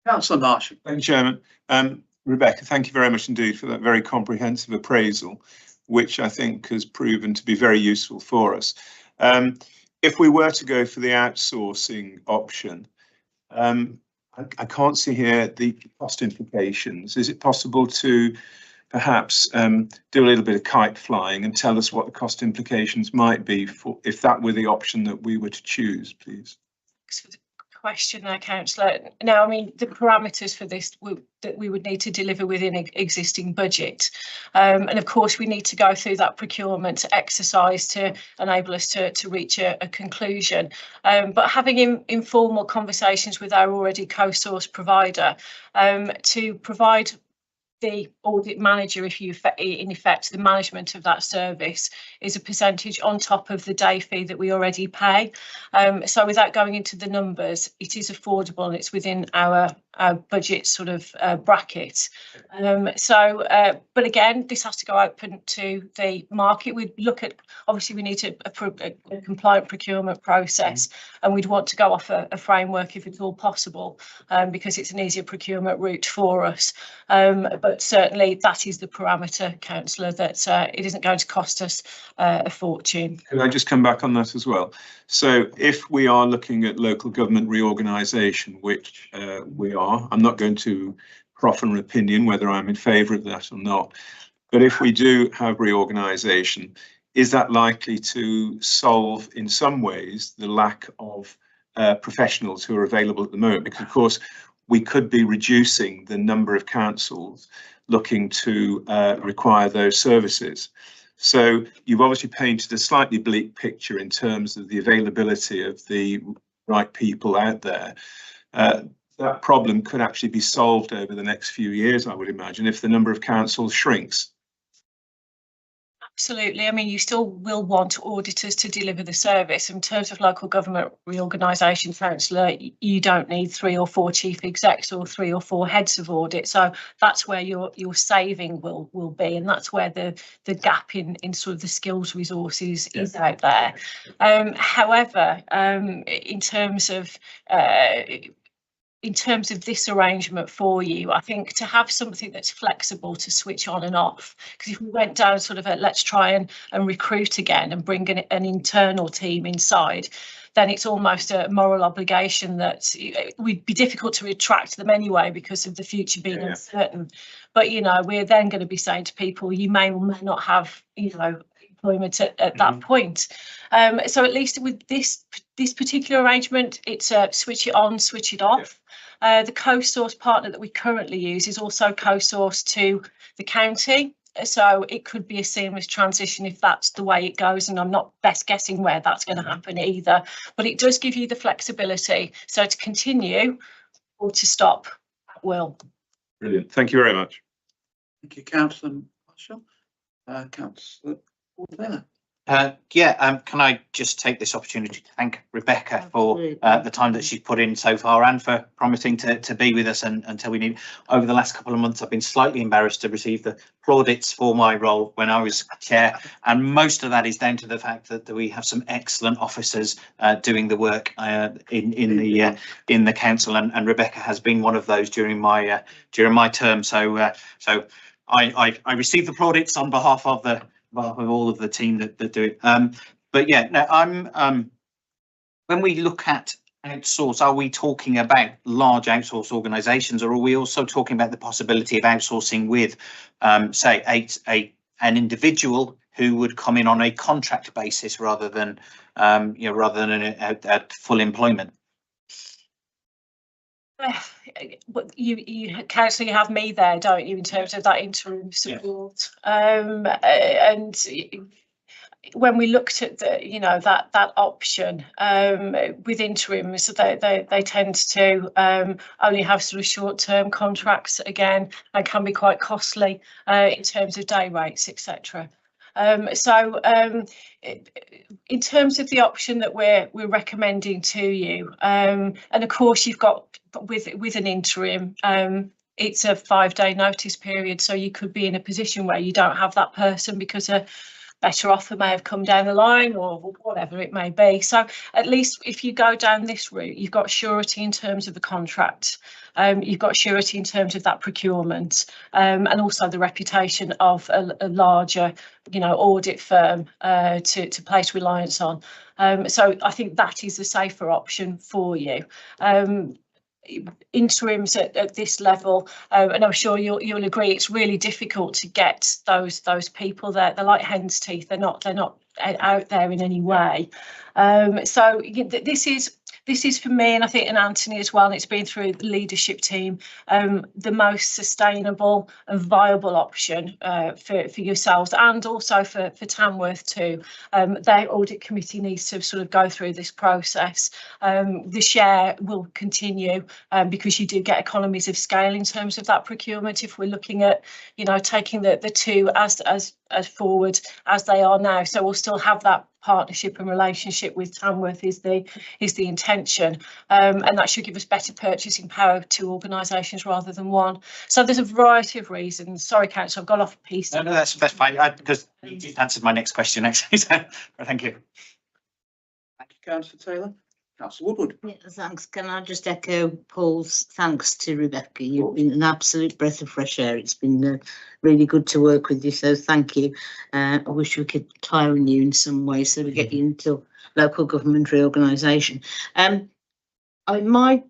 Councillor Marshall. Thank you, Chairman. Rebecca, thank you very much indeed for that very comprehensive appraisal, which I think has proven to be very useful for us. If we were to go for the outsourcing option, I can't see here the cost implications. Is it possible to perhaps do a little bit of kite flying and tell us what the cost implications might be for if that were the option that we were to choose, please? Thanks for the question there, Councillor. Now, I mean, the parameters for this that we would need to deliver within existing budget. And of course, we need to go through that procurement exercise to enable us to reach a conclusion. But having informal conversations with our already co-source provider to provide the audit manager, if you in effect the management of that service is a percentage on top of the day fee that we already pay. So without going into the numbers, it is affordable and it's within our budget sort of bracket. But again, this has to go open to the market. We'd look at, obviously we need a compliant procurement process, and we'd want to go off a framework if it's all possible, because it's an easier procurement route for us. But certainly that is the parameter, councillor, that it isn't going to cost us a fortune. Could I just come back on that as well? So if we are looking at local government reorganisation, which we are, I'm not going to proffer an opinion whether I'm in favour of that or not, but if we do have reorganisation, is that likely to solve in some ways the lack of professionals who are available at the moment? Because of course we could be reducing the number of councils looking to require those services. So you've obviously painted a slightly bleak picture in terms of the availability of the right people out there. That problem could actually be solved over the next few years, I would imagine, if the number of councils shrinks. Absolutely. I mean, you still will want auditors to deliver the service. In terms of local government reorganisation, councillor, you don't need 3 or 4 chief execs or 3 or 4 heads of audit. So that's where your saving will be, and that's where the gap in sort of the skills resources is out there. However, in terms of this arrangement for you, I think to have something that's flexible to switch on and off, because if we went down sort of a let's try and recruit again and bring an internal team inside, then it's almost a moral obligation that it would be difficult to attract them anyway because of the future being uncertain. But, you know, we're then going to be saying to people, you may or may not have, you know, employment at that point. So at least with this particular arrangement, it's a switch it on, switch it off. The co-source partner that we currently use is also co-sourced to the county. So it could be a seamless transition if that's the way it goes, and I'm not best guessing where that's going to happen either. But it does give you the flexibility, so to continue or to stop at will. Brilliant. Thank you very much. Thank you, Councillor Marshall. Councillor Taylor. Can I just take this opportunity to thank Rebecca for the time that she's put in so far, and for promising to be with us until we need. Over the last couple of months, I've been slightly embarrassed to receive the plaudits for my role when I was chair, and most of that is down to the fact that we have some excellent officers doing the work in the council, and Rebecca has been one of those during my term. So I received the plaudits on behalf of all of the team that do it. But yeah, no, when we look at outsource, are we talking about large outsource organisations, or are we also talking about the possibility of outsourcing with, say, an individual who would come in on a contract basis rather than at full employment? But you councillor, you have me there, don't you, in terms of that interim support? And when we looked at that option with interims, they tend to only have sort of short-term contracts again, and can be quite costly in terms of day rates, etc. In terms of the option that we're recommending to you, and of course you've got with an interim, it's a 5-day notice period, so you could be in a position where you don't have that person because a better offer may have come down the line, or whatever it may be. So at least if you go down this route, you've got surety in terms of the contract, you've got surety in terms of that procurement, and also the reputation of a larger, audit firm to place reliance on. So I think that is the safer option for you. Interims at this level, and I'm sure you'll agree, it's really difficult to get those people there. They're like hen's teeth. They're not out there in any way. So this is for me, and I think, and Anthony as well, and it's been through the leadership team, the most sustainable and viable option for yourselves, and also for Tamworth too. Their audit committee needs to sort of go through this process. The share will continue because you do get economies of scale in terms of that procurement. If we're looking at, taking the two as as forward as they are now. So we'll still have that partnership and relationship with Tamworth is the intention, and that should give us better purchasing power to organisations rather than one. So there's a variety of reasons. Sorry, Councillor, I've gone off a piece. No, that's fine, because you just answered my next question actually, so thank you. Thank you, Councillor Taylor. Councillor Woodward. Yeah, thanks. Can I just echo Paul's thanks to Rebecca? You've been an absolute breath of fresh air. It's been really good to work with you, so thank you. I wish we could tire on you in some way so we get you into local government reorganisation. My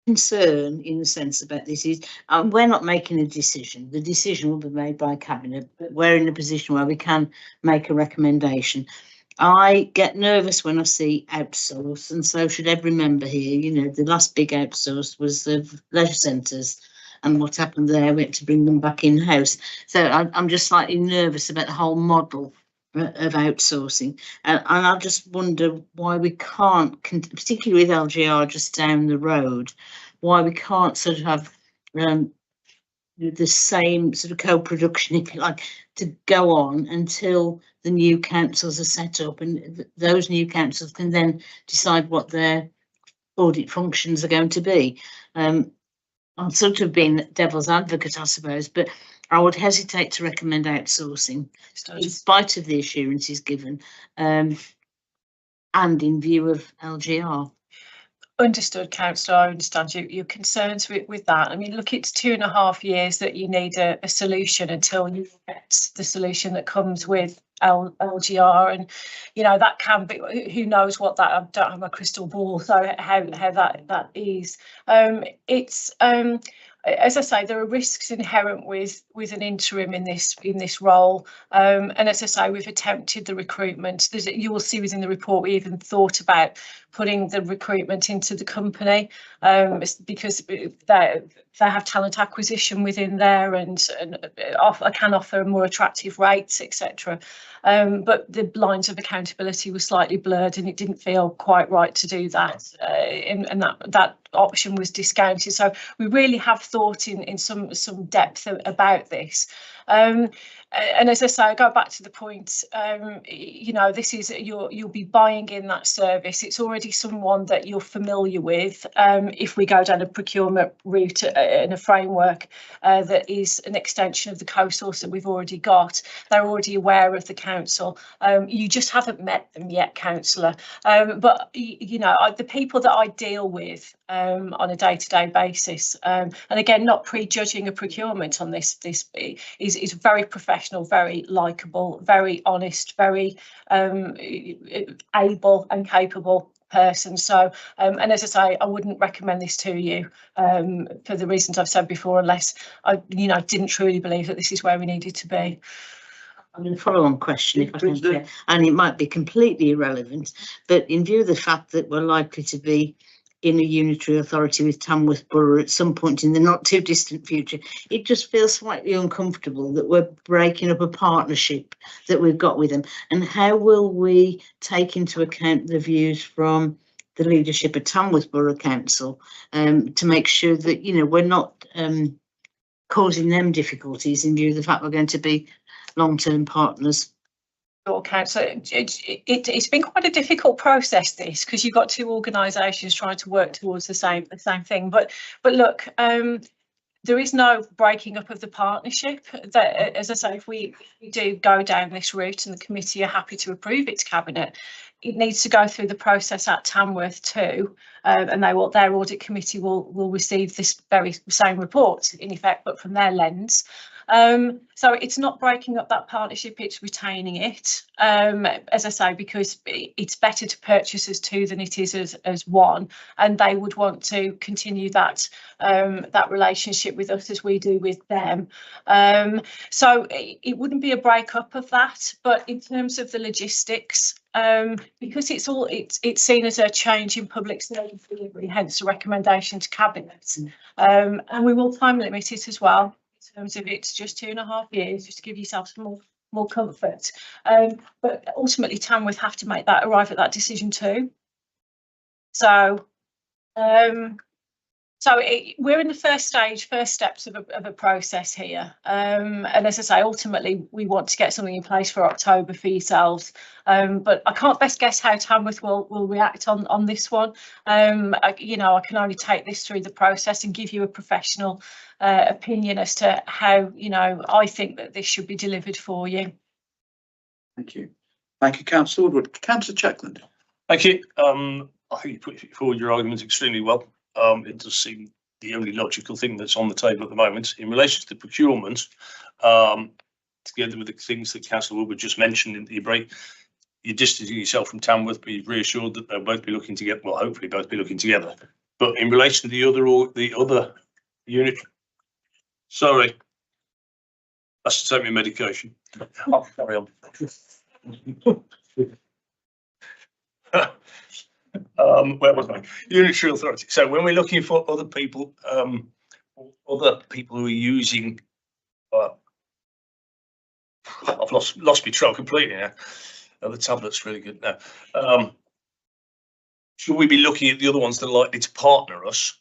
concern in the sense about this is we're not making a decision. The decision will be made by Cabinet, but we're in a position where we can make a recommendation. I get nervous when I see outsource, and so should every member here. You know, the last big outsource was the leisure centres, and what happened there, we had to bring them back in-house. So I'm just slightly nervous about the whole model of outsourcing, and I just wonder why we can't, particularly with LGR just down the road, why we can't sort of have the same sort of co-production, if you like, to go on until the new councils are set up, and those new councils can then decide what their audit functions are going to be. I'm sort of being devil's advocate, I suppose, but I would hesitate to recommend outsourcing in spite of the assurances given, and in view of LGR. Understood, Councillor. I understand your concerns with that. I mean, look, it's 2.5 years that you need a solution until you get the solution that comes with LGR, and you know that can be, who knows what that, I don't have a crystal ball, so how that is. It's as I say, there are risks inherent with an interim in this role, and as I say, we've attempted the recruitment. You will see within the report we even thought about putting the recruitment into the company, because they have talent acquisition within there, and can offer more attractive rates, etc. But the lines of accountability were slightly blurred, and it didn't feel quite right to do that, and that option was discounted. So we really have thought in some depth about this. And as I say, I go back to the point, you know, this is, you'll be buying in that service. It's already someone that you're familiar with. If we go down a procurement route in a framework that is an extension of the co-source that we've already got, they're already aware of the council. You just haven't met them yet, councillor. But you know, the people that I deal with on a day-to-day basis, and again, not prejudging a procurement on this is very professional, very likeable, very honest, very able and capable person. So and as I say, I wouldn't recommend this to you for the reasons I've said before, unless I didn't truly believe that this is where we needed to be. I mean, a follow-on question, if I can, and it might be completely irrelevant, but in view of the fact that we're likely to be in a unitary authority with Tamworth Borough at some point in the not too distant future, it just feels slightly uncomfortable that we're breaking up a partnership that we've got with them. And how will we take into account the views from the leadership of Tamworth Borough Council to make sure that, you know, we're not causing them difficulties in view of the fact we're going to be long-term partners? Council, it's been quite a difficult process, this, because you've got two organisations trying to work towards the same thing. But look, there is no breaking up of the partnership. That, as I say, if we do go down this route and the committee are happy to approve its cabinet, it needs to go through the process at Tamworth too, and their audit committee will receive this very same report in effect, but from their lens. So it's not breaking up that partnership, it's retaining it, as I say, because it's better to purchase as two than it is as one, and they would want to continue that relationship with us as we do with them. So it wouldn't be a break up of that, but in terms of the logistics, because it's seen as a change in public service delivery, hence the recommendation to cabinet, and we will time limit it as well. In terms of it's just 2.5 years, just to give yourself some more comfort. But ultimately, Tamworth have to arrive at that decision too. So So we're in the first steps of a process here. And as I say, ultimately, we want to get something in place for October for yourselves. But I can't best guess how Tamworth will react on this one. I can only take this through the process and give you a professional opinion as to how, I think that this should be delivered for you. Thank you. Thank you, Councillor Woodward. Councillor Checkland. Thank you. I think you put forward your arguments extremely well. It does seem the only logical thing that's on the table at the moment. In relation to the procurement, together with the things that Councillor Woodward just mentioned in the break, you're distancing yourself from Tamworth, but you've reassured that they'll both be looking together. Well, hopefully both be looking together. But in relation to the other unit, sorry, that's to take me medication. Oh, carry on. Where was I? Unitary authority. So when we're looking for other people who are using, I've lost my trail completely now. The tablet's really good now. Should we be looking at the other ones that are likely to partner us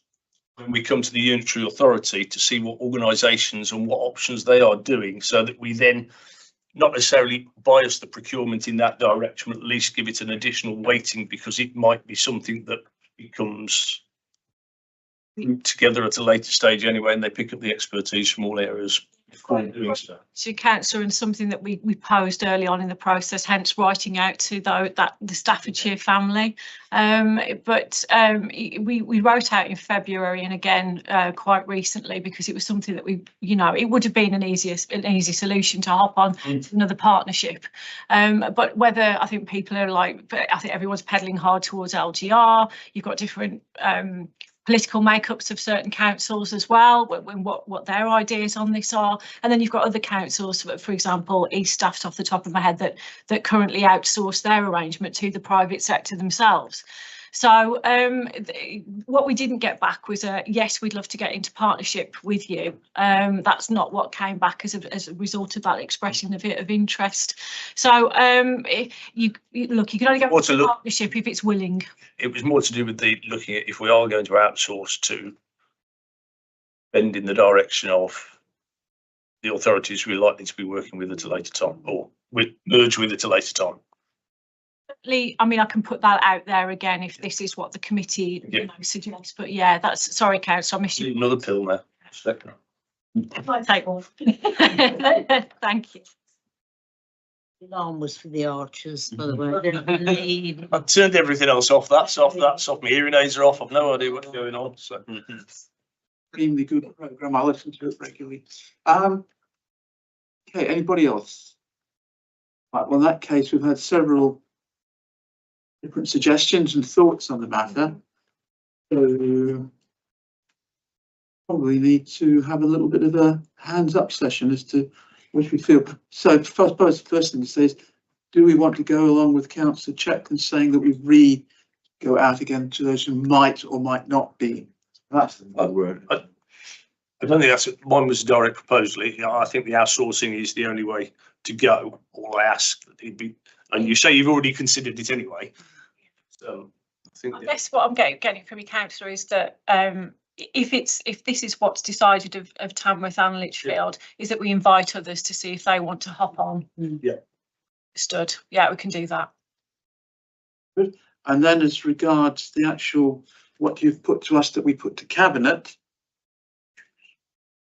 when we come to the unitary authority to see what organisations and what options they are doing, so that we then not necessarily bias the procurement in that direction, but at least give it an additional weighting, because it might be something that becomes together at a later stage anyway, and they pick up the expertise from all areas. To councillor, and something that we posed early on in the process, hence writing out to the Staffordshire family. But we wrote out in February, and again quite recently, because it was something that it would have been an easy solution to hop on to another partnership. But whether, I think people are I think everyone's pedaling hard towards LGR. You've got different political makeups of certain councils as well, what their ideas on this are, and then you've got other councils, for example, East Staffs off the top of my head, that currently outsource their arrangement to the private sector themselves. So what we didn't get back was yes, we'd love to get into partnership with you. That's not what came back as a result of that expression of interest. So you can only get into partnership if it's willing. It was more to do with looking at if we are going to outsource, to bend in the direction of the authorities we're likely to be working with at a later time, or merge with at a later time. I mean, I can put that out there again if this is what the committee suggests. But yeah, sorry, Councillor, I missed you. Another pill now. Might take one. Thank you. The alarm was for the archers, by the way. I've turned everything else off. That's off. My hearing aids are off. I've no idea what's going on. So. Extremely good programme. I listen to it regularly. Okay, anybody else? Right, well, in that case, we've had several different suggestions and thoughts on the matter. So probably need to have a little bit of a hands up session as to which we feel. So I suppose the first thing to say is, do we want to go along with Councillor Checkland saying that we go out again to those who might or might not be? That's the word. I don't think mine was a direct proposal. I think the outsourcing is the only way to go. Or I ask that it be, and you say you've already considered it anyway. So I guess what I'm getting from your councillor is that if this is what's decided of Tamworth and Lichfield, is that we invite others to see if they want to hop on. Yeah. Understood. Yeah, we can do that. Good. And then as regards the actual what you've put to us that we put to cabinet,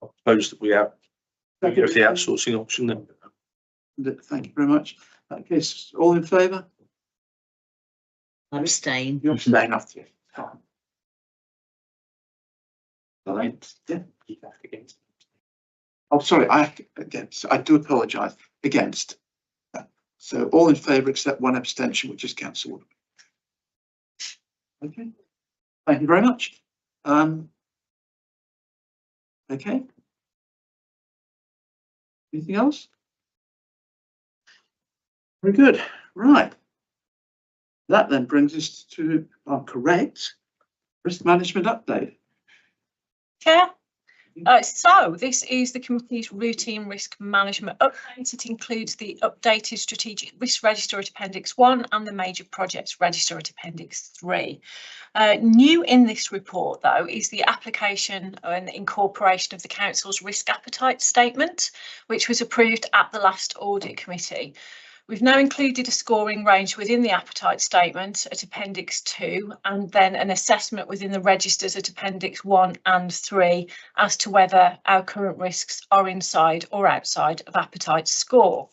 I propose that we have the outsourcing option then. Thank you very much. In that case, all in favour? Abstain. You abstain after you. Yeah. Oh, sorry, against. I do apologise. Against. So all in favour except one abstention, which is Councillor Woodward. Okay. Thank you very much. Okay. Anything else? Very good. Right. That then brings us to our correct risk management update. Chair, So this is the committee's routine risk management update. It includes the updated strategic risk register at Appendix 1 and the major projects register at Appendix 3. New in this report, though, is the application and incorporation of the Council's risk appetite statement, which was approved at the last audit committee. We've now included a scoring range within the appetite statement at Appendix 2 and then an assessment within the registers at Appendix 1 and 3 as to whether our current risks are inside or outside of appetite score.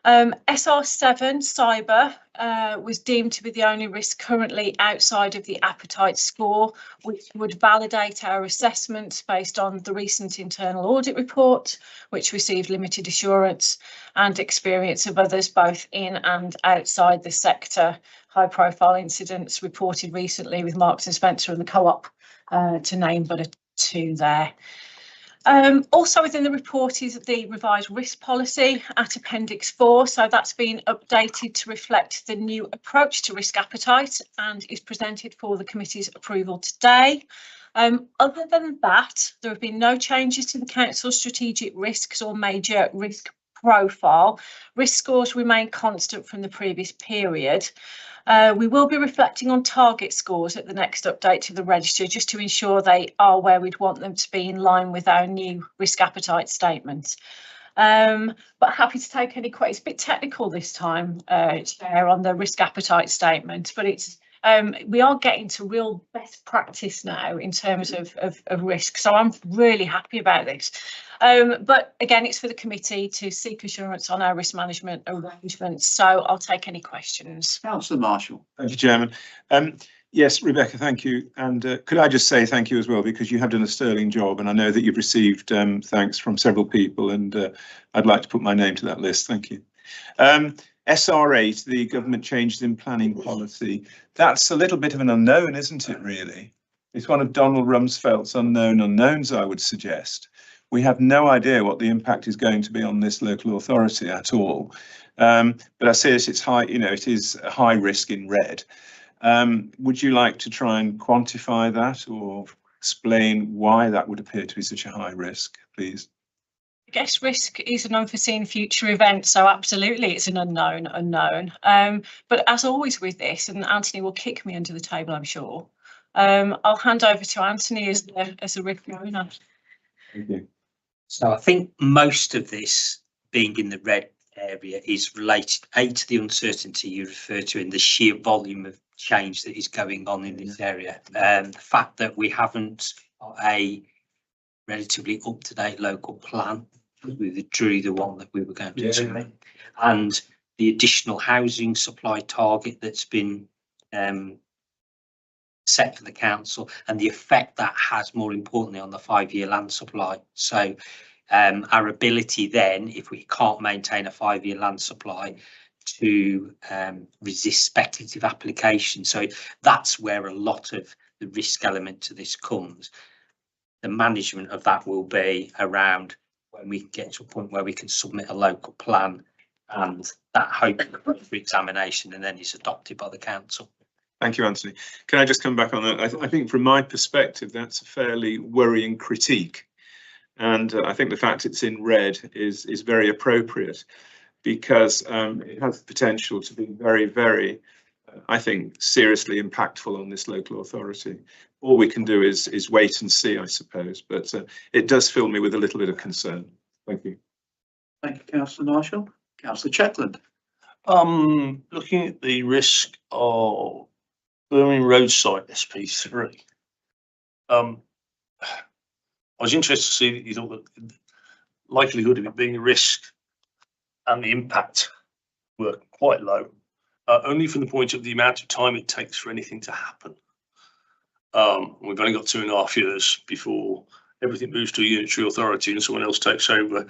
SR7 cyber was deemed to be the only risk currently outside of the appetite score, which would validate our assessment based on the recent internal audit report, which received limited assurance, and experience of others both in and outside the sector. High profile incidents reported recently with Marks and Spencer and the Co-op, to name but a two there. Also within the report is the revised risk policy at Appendix 4. So that's been updated to reflect the new approach to risk appetite and is presented for the committee's approval today. Other than that, there have been no changes to the Council's strategic risks or major risk profile. Risk scores remain constant from the previous period. We will be reflecting on target scores at the next update to the register just to ensure they are where we'd want them to be in line with our new risk appetite statement. But happy to take any questions. It's a bit technical this time, Chair, on the risk appetite statement, but it's we are getting to real best practice now in terms of risk. So I'm really happy about this. But again, it's for the committee to seek assurance on our risk management arrangements. So I'll take any questions. Councillor Marshall. Thank you, Chairman. Yes, Rebecca, thank you. And could I just say thank you as well, because you have done a sterling job, and I know that you've received thanks from several people, and I'd like to put my name to that list. Thank you. SR8, the government changes in planning policy. That's a little bit of an unknown, isn't it, really? It's one of Donald Rumsfeld's unknown unknowns, I would suggest. We have no idea what the impact is going to be on this local authority at all. But I say it's high, you know, it is a high risk in red. Would you like to try and quantify that or explain why that would appear to be such a high risk, please? I guess risk is an unforeseen future event, so absolutely it's an unknown. But as always with this, and Anthony will kick me under the table, I'm sure, I'll hand over to Anthony as a risk owner. Thank you. So I think most of this being in the red area is related to the uncertainty you refer to in the sheer volume of change that is going on in this area. The fact that we haven't got a relatively up-to-date local plan. We withdrew the one that we were going to do, and the additional housing supply target that's been set for the council, and the effect that has, more importantly, on the 5-year land supply. So our ability then, if we can't maintain a 5-year land supply, to resist speculative application. So that's where a lot of the risk element to this comes. The management of that will be around when we get to a point where we can submit a local plan, and that hopefully for examination and then is adopted by the council. Thank you, Anthony. Can I just come back on that? I think from my perspective, that's a fairly worrying critique. And I think the fact it's in red is very appropriate, because it has the potential to be very, very, I think, seriously impactful on this local authority. All we can do is wait and see, I suppose, but it does fill me with a little bit of concern. Thank you. Thank you, Councillor Marshall. Councillor Chetland. Looking at the risk of Birmingham roadside SP3, I was interested to see that you thought that the likelihood of it being a risk and the impact were quite low, only from the point of the amount of time it takes for anything to happen. We've only got 2.5 years before everything moves to a unitary authority and someone else takes over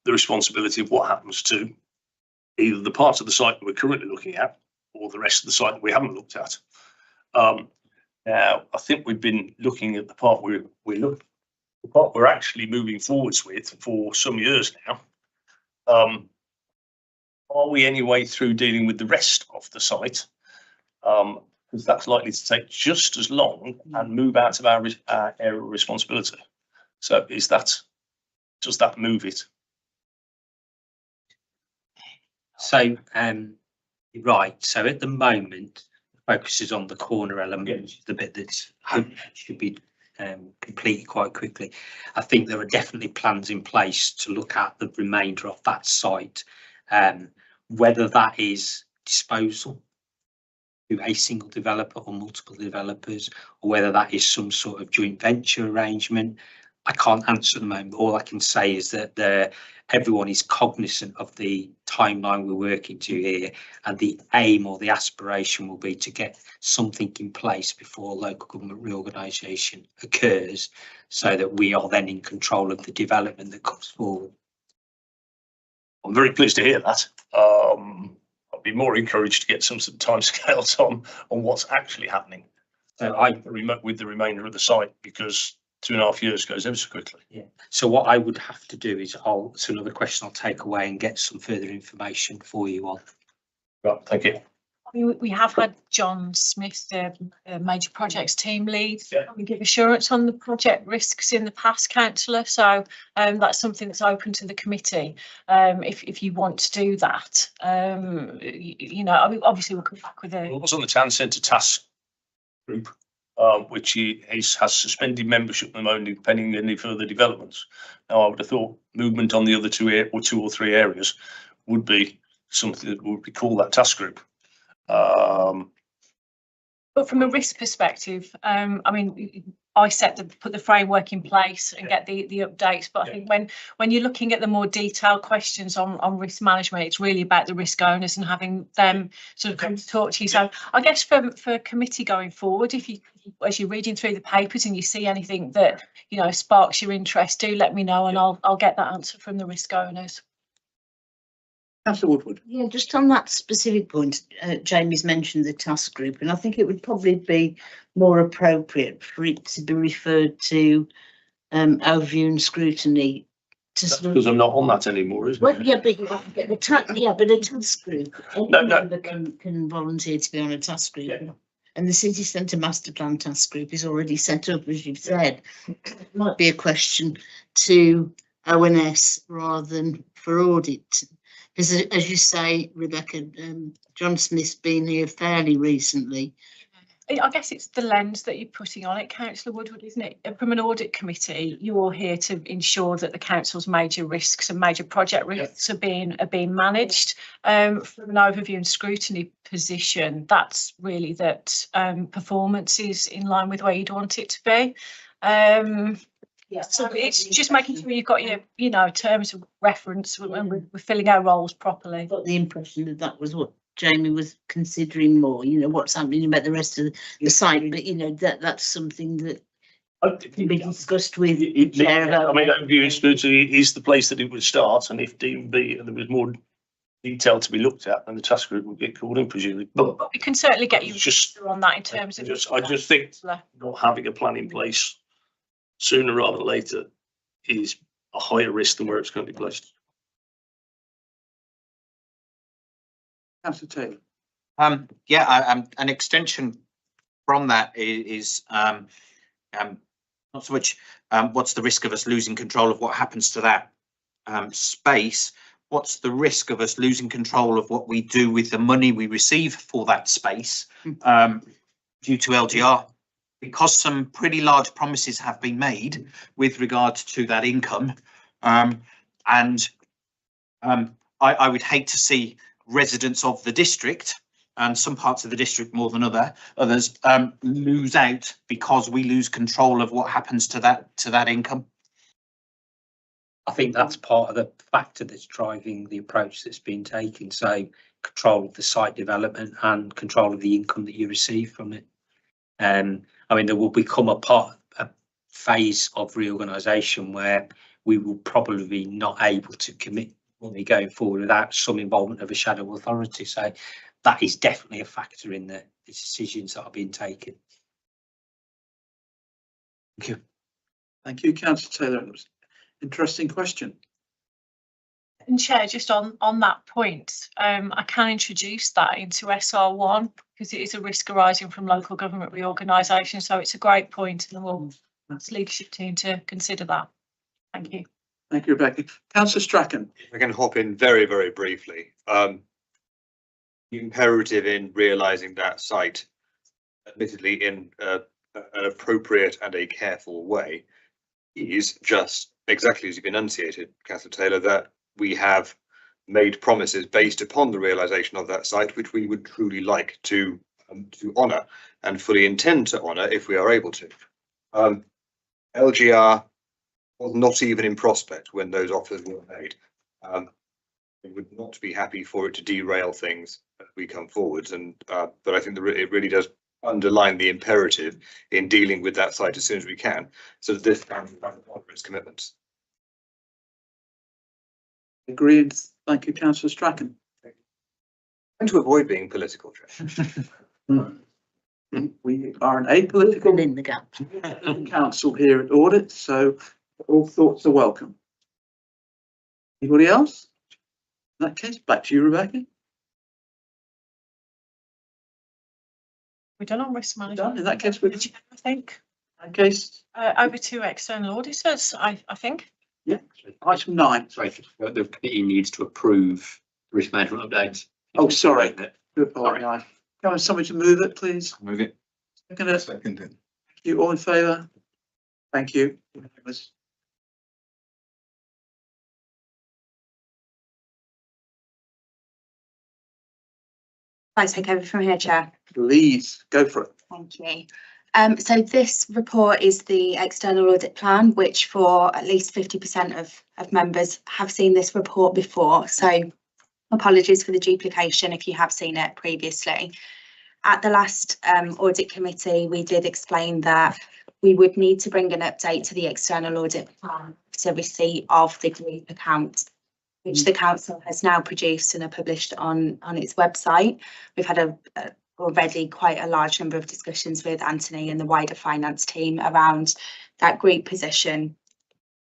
the responsibility of what happens to either the parts of the site that we're currently looking at or the rest of the site that we haven't looked at. Now, I think we've been looking at the part the part we're actually moving forwards with for some years now. Are we any way through dealing with the rest of the site? Because that's likely to take just as long and move out of our area of responsibility. So does that move it? So, you're right. So at the moment, the focus is on the corner element, which is the bit that's should be completed quite quickly. I think there are definitely plans in place to look at the remainder of that site, whether that is disposal to a single developer or multiple developers, or whether that is some sort of joint venture arrangement. I can't answer at the moment. All I can say is that everyone is cognizant of the timeline we're working to here, and the aim or the aspiration will be to get something in place before local government reorganisation occurs, so that we are then in control of the development that comes forward. I'm very pleased to hear that. I'd be more encouraged to get some sort of timescales on what's actually happening. With the remainder of the site, because 2.5 years goes ever so quickly. Yeah. So what I would have to do is it's another question I'll take away and get some further information for you on. Right, thank you. We have had John Smith, the major projects team lead, Yeah. we give assurance on the project risks in the past, councillor. So that's something that's open to the committee. If you want to do that, you know, I mean, obviously we'll come back with a. Well, what's on the town centre task group, which he has suspended membership at the moment, pending any further developments. Now, I would have thought movement on the other two or three areas would be something that would be called that task group. But from a risk perspective, I mean, I put the framework in place and get the updates. But I think when you're looking at the more detailed questions on risk management, it's really about the risk owners and having them sort of come to talk to you. So I guess for committee going forward, if you, as you're reading through the papers and you see anything that, you know, sparks your interest, do let me know and I'll get that answer from the risk owners. Councillor Woodward. Yeah, just on that specific point, Jamie's mentioned the task group, and I think it would probably be more appropriate for it to be referred to overview and scrutiny. Because I'm not on that anymore, isn't it? Yeah, but a task group. Anyone can volunteer to be on a task group. Yeah. And the city centre master plan task group is already set up, as you've said. It might be a question to ONS rather than for audit. Because as you say, Rebecca, John Smith's been here fairly recently. I guess it's the lens that you're putting on it, Councillor Woodward, isn't it? From an audit committee, you're here to ensure that the council's major risks and major project risks are being managed. From an overview and scrutiny position, that's really that performance is in line with where you'd want it to be. Yeah, so it's just making sure you've got your terms of reference when we're filling our roles properly. I got the impression that was what Jamie was considering more, what's happening about the rest of the site, but that's something that can be discussed with the chair. I mean, overview and scrutiny is the place that it would start, and if there was more detail to be looked at, then the task group would get called in, presumably. But we can certainly get you just on that in terms of. I just think not having a plan in place sooner rather than later is a higher risk than where it's going to be placed. Councillor Taylor. An extension from that is not so much what's the risk of us losing control of what happens to that space, what's the risk of us losing control of what we do with the money we receive for that space due to LGR. Because some pretty large promises have been made with regards to that income, I would hate to see residents of the district, and some parts of the district more than others, lose out because we lose control of what happens to that income. I think that's part of the factor that's driving the approach that's been taken. So control of the site development and control of the income that you receive from it. I mean, there will become a phase of reorganisation where we will probably be not able to commit money going forward without some involvement of a shadow authority. So that is definitely a factor in the decisions that are being taken. Thank you. Thank you, Councillor Taylor. It was an interesting question. And Chair, just on that point, I can introduce that into SR1 because it is a risk arising from local government reorganisation. So it's a great point, and we'll That's leadership team to consider that. Thank you. Thank you, Rebecca. Councillor Strachan. If I can hop in very, very briefly. The imperative in realising that site, admittedly in an appropriate and a careful way, is just exactly as you've enunciated, Councillor Taylor, that we have made promises based upon the realisation of that site, which we would truly like to honour and fully intend to honour if we are able to. LGR was not even in prospect when those offers were made. We would not be happy for it to derail things as we come forwards, and but I think it really does underline the imperative in dealing with that site as soon as we can, so that this council can honour its commitments. Agreed. Thank you, Councillor Strachan. And to avoid being political, We are an apolitical in the gap. council here at Audit, so all thoughts are welcome. Anybody else? In that case, back to you, Rebecca. We're done on risk Done. management. In that case, we're done. I think. In that case, Over to external auditors, I think. yeah. Item 9. Sorry, the committee needs to approve risk management updates. Oh, sorry. Do apologise. Can I have somebody to move it, please? Move it. Second. Second it. You all in favour? Thank you. I take over from here, Chair. Please go for it. Thank you. So this report is the external audit plan, which for at least 50% of members have seen this report before. So apologies for the duplication if you have seen it previously. At the last audit committee, we did explain that we would need to bring an update to the external audit plan to receipt of the group account, which the council has now produced and are published on its website. We've had already quite a large number of discussions with Anthony and the wider finance team around that group position.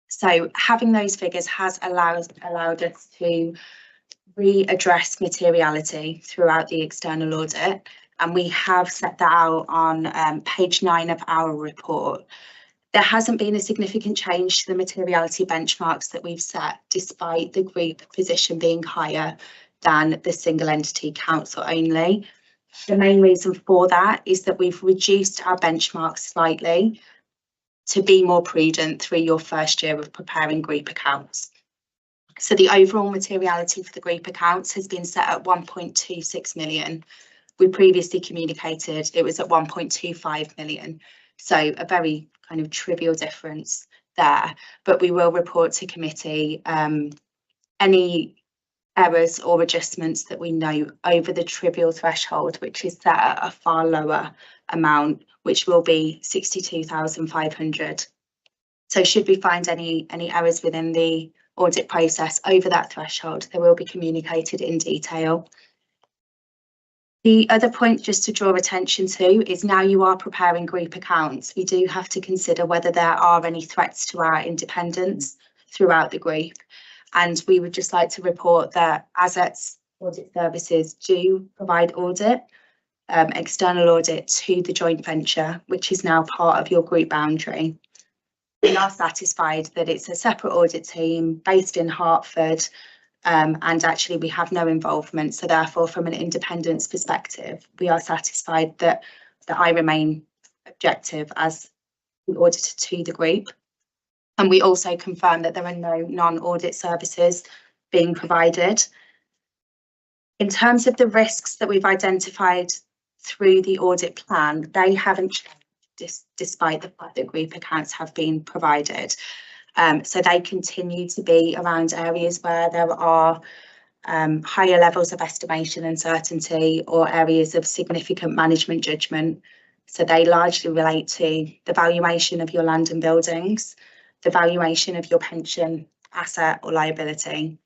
So having those figures has allowed us to readdress materiality throughout the external audit, and we have set that out on page 9 of our report. There hasn't been a significant change to the materiality benchmarks that we've set, despite the group position being higher than the single entity council only. The main reason for that is that we've reduced our benchmarks slightly to be more prudent through your first year of preparing group accounts. So the overall materiality for the group accounts has been set at 1.26 million. We previously communicated it was at 1.25 million. So a very kind of trivial difference there, but we will report to committee any errors or adjustments that we know over the trivial threshold, which is set at a far lower amount, which will be 62,500. So should we find any errors within the audit process over that threshold, they will be communicated in detail. The other point just to draw attention to is now you are preparing group accounts, we do have to consider whether there are any threats to our independence throughout the group. And we would just like to report that Assets Audit Services do provide audit, external audit to the joint venture, which is now part of your group boundary. We are satisfied that it's a separate audit team based in Hertford, and actually we have no involvement. So therefore, from an independence perspective, we are satisfied that I remain objective as the auditor to the group. And we also confirm that there are no non-audit services being provided. In terms of the risks that we've identified through the audit plan, they haven't changed despite the fact that group accounts have been provided. So they continue to be around areas where there are higher levels of estimation uncertainty or areas of significant management judgment. So they largely relate to the valuation of your land and buildings, the valuation of your pension asset or liability.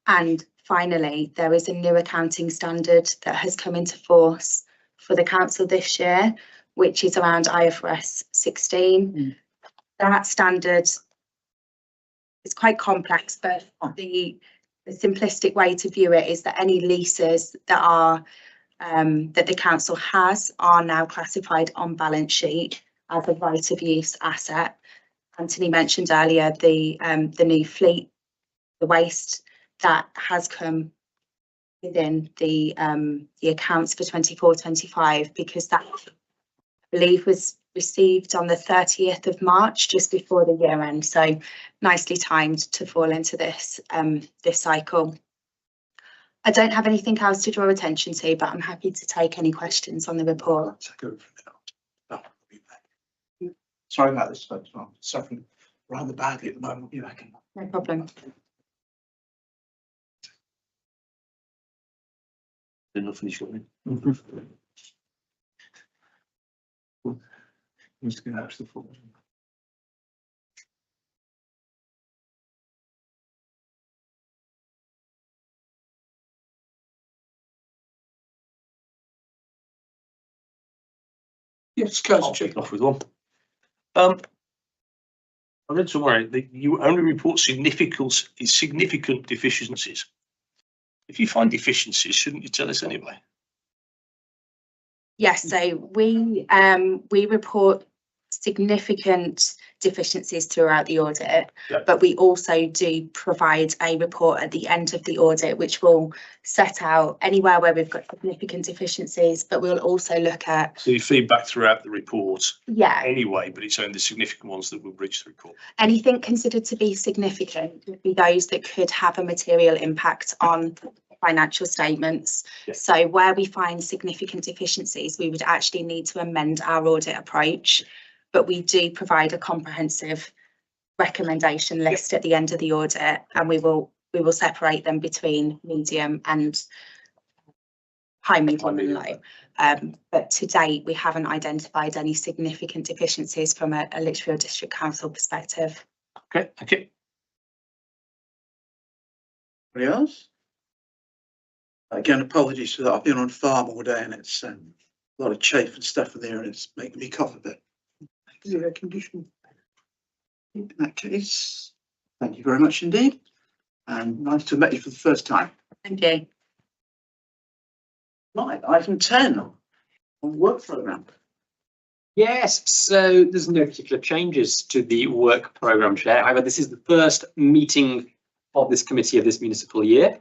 And finally, there is a new accounting standard that has come into force for the council this year, which is around IFRS 16. That standard is quite complex, but the simplistic way to view it is that any leases that are that the council has are now classified on balance sheet as a right of use asset. Anthony mentioned earlier the new fleet, the waste that has come within the accounts for 24-25, because that, I believe, was received on the 30th of March, just before the year end. So nicely timed to fall into this this cycle. I don't have anything else to draw attention to, but I'm happy to take any questions on the report. Sorry about this, folks. I'm suffering rather badly at the moment. You reckon? No problem. Nothing you got in. I'm just going to ask the floor. Yes, I'll Councillor kick Chair. off with one. I read somewhere that you only report significant deficiencies. If you find deficiencies, shouldn't you tell us anyway? Yes, so we report significant deficiencies throughout the audit, but we also do provide a report at the end of the audit, which will set out anywhere where we've got significant deficiencies, but we'll also look at. So you feedback throughout the report. Yeah. Anyway, but it's only the significant ones that will reach the report. Anything considered to be significant would be those that could have a material impact on financial statements. Yeah. So where we find significant deficiencies, we would actually need to amend our audit approach, but we do provide a comprehensive recommendation list at the end of the audit, and we will separate them between medium and high, medium and low. But to date, we haven't identified any significant deficiencies from a Lichfield District Council perspective. Okay, thank you. Anybody else? Again, apologies for that. I've been on farm all day and it's a lot of chaff and stuff in there, and it's making me cough a bit. Is it air conditioning? In that case, thank you very much indeed, and nice to have met you for the first time. Thank you. Right, item 10 on work programme. Yes, so there's no particular changes to the work programme, Chair. However, this is the first meeting of this committee of this municipal year.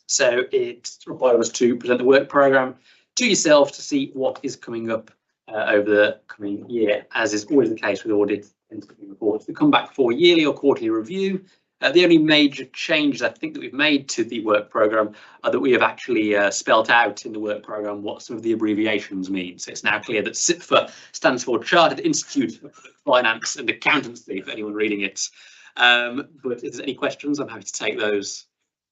So it requires us to present the work programme to yourself to see what is coming up over the coming year, as is always the case with audit and reports. We come back for yearly or quarterly review. The only major changes I think that we've made to the work programme are that we have actually spelt out in the work programme what some of the abbreviations mean. So it's now clear that CIPFA stands for Chartered Institute of Finance and Accountancy, for anyone reading it. But if there's any questions, I'm happy to take those.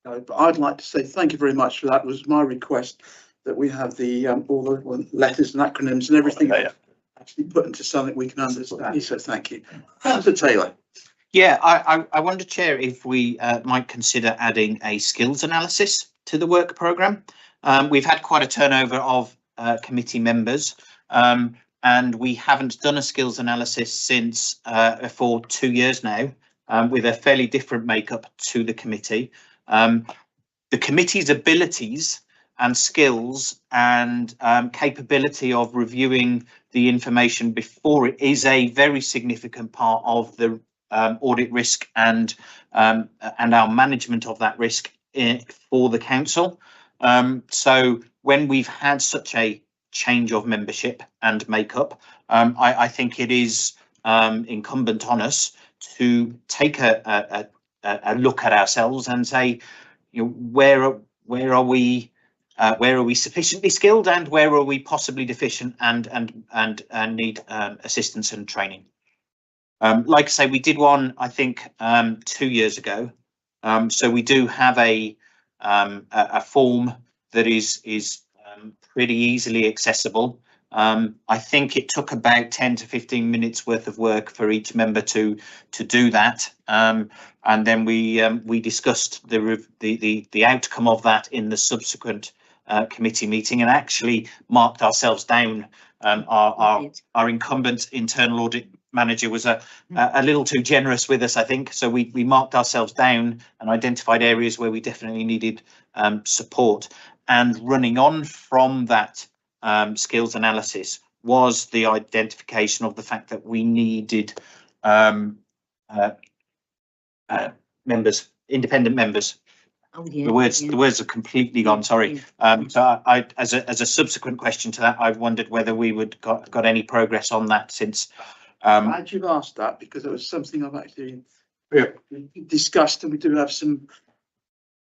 But I'd like to say thank you very much for that. It was my request that we have the all the letters and acronyms and everything actually put into something we can understand. So thank you. Councillor Taylor. Yeah, I wonder, Chair, if we might consider adding a skills analysis to the work programme. We've had quite a turnover of committee members, and we haven't done a skills analysis since for 2 years now, with a fairly different makeup to the committee. The committee's abilities and skills and capability of reviewing the information before it is a very significant part of the audit risk and our management of that risk for the council. So when we've had such a change of membership and makeup, I think it is incumbent on us to take a look at ourselves and say, you know, where are we sufficiently skilled, and where are we possibly deficient and need assistance and training. Like I say, we did one, I think, 2 years ago. So we do have a form that is pretty easily accessible. I think it took about 10 to 15 minutes worth of work for each member to do that, and then we discussed the outcome of that in the subsequent committee meeting, and actually marked ourselves down. Our incumbent internal audit manager was a little too generous with us, I think, so we marked ourselves down and identified areas where we definitely needed support. And running on from that skills analysis, was the identification of the fact that we needed members, independent members. Oh, yeah, The words yeah. are completely gone, sorry. So I, as a subsequent question to that, I've wondered whether we would got any progress on that since. Glad you've asked that, because it was something I've actually discussed, and we do have some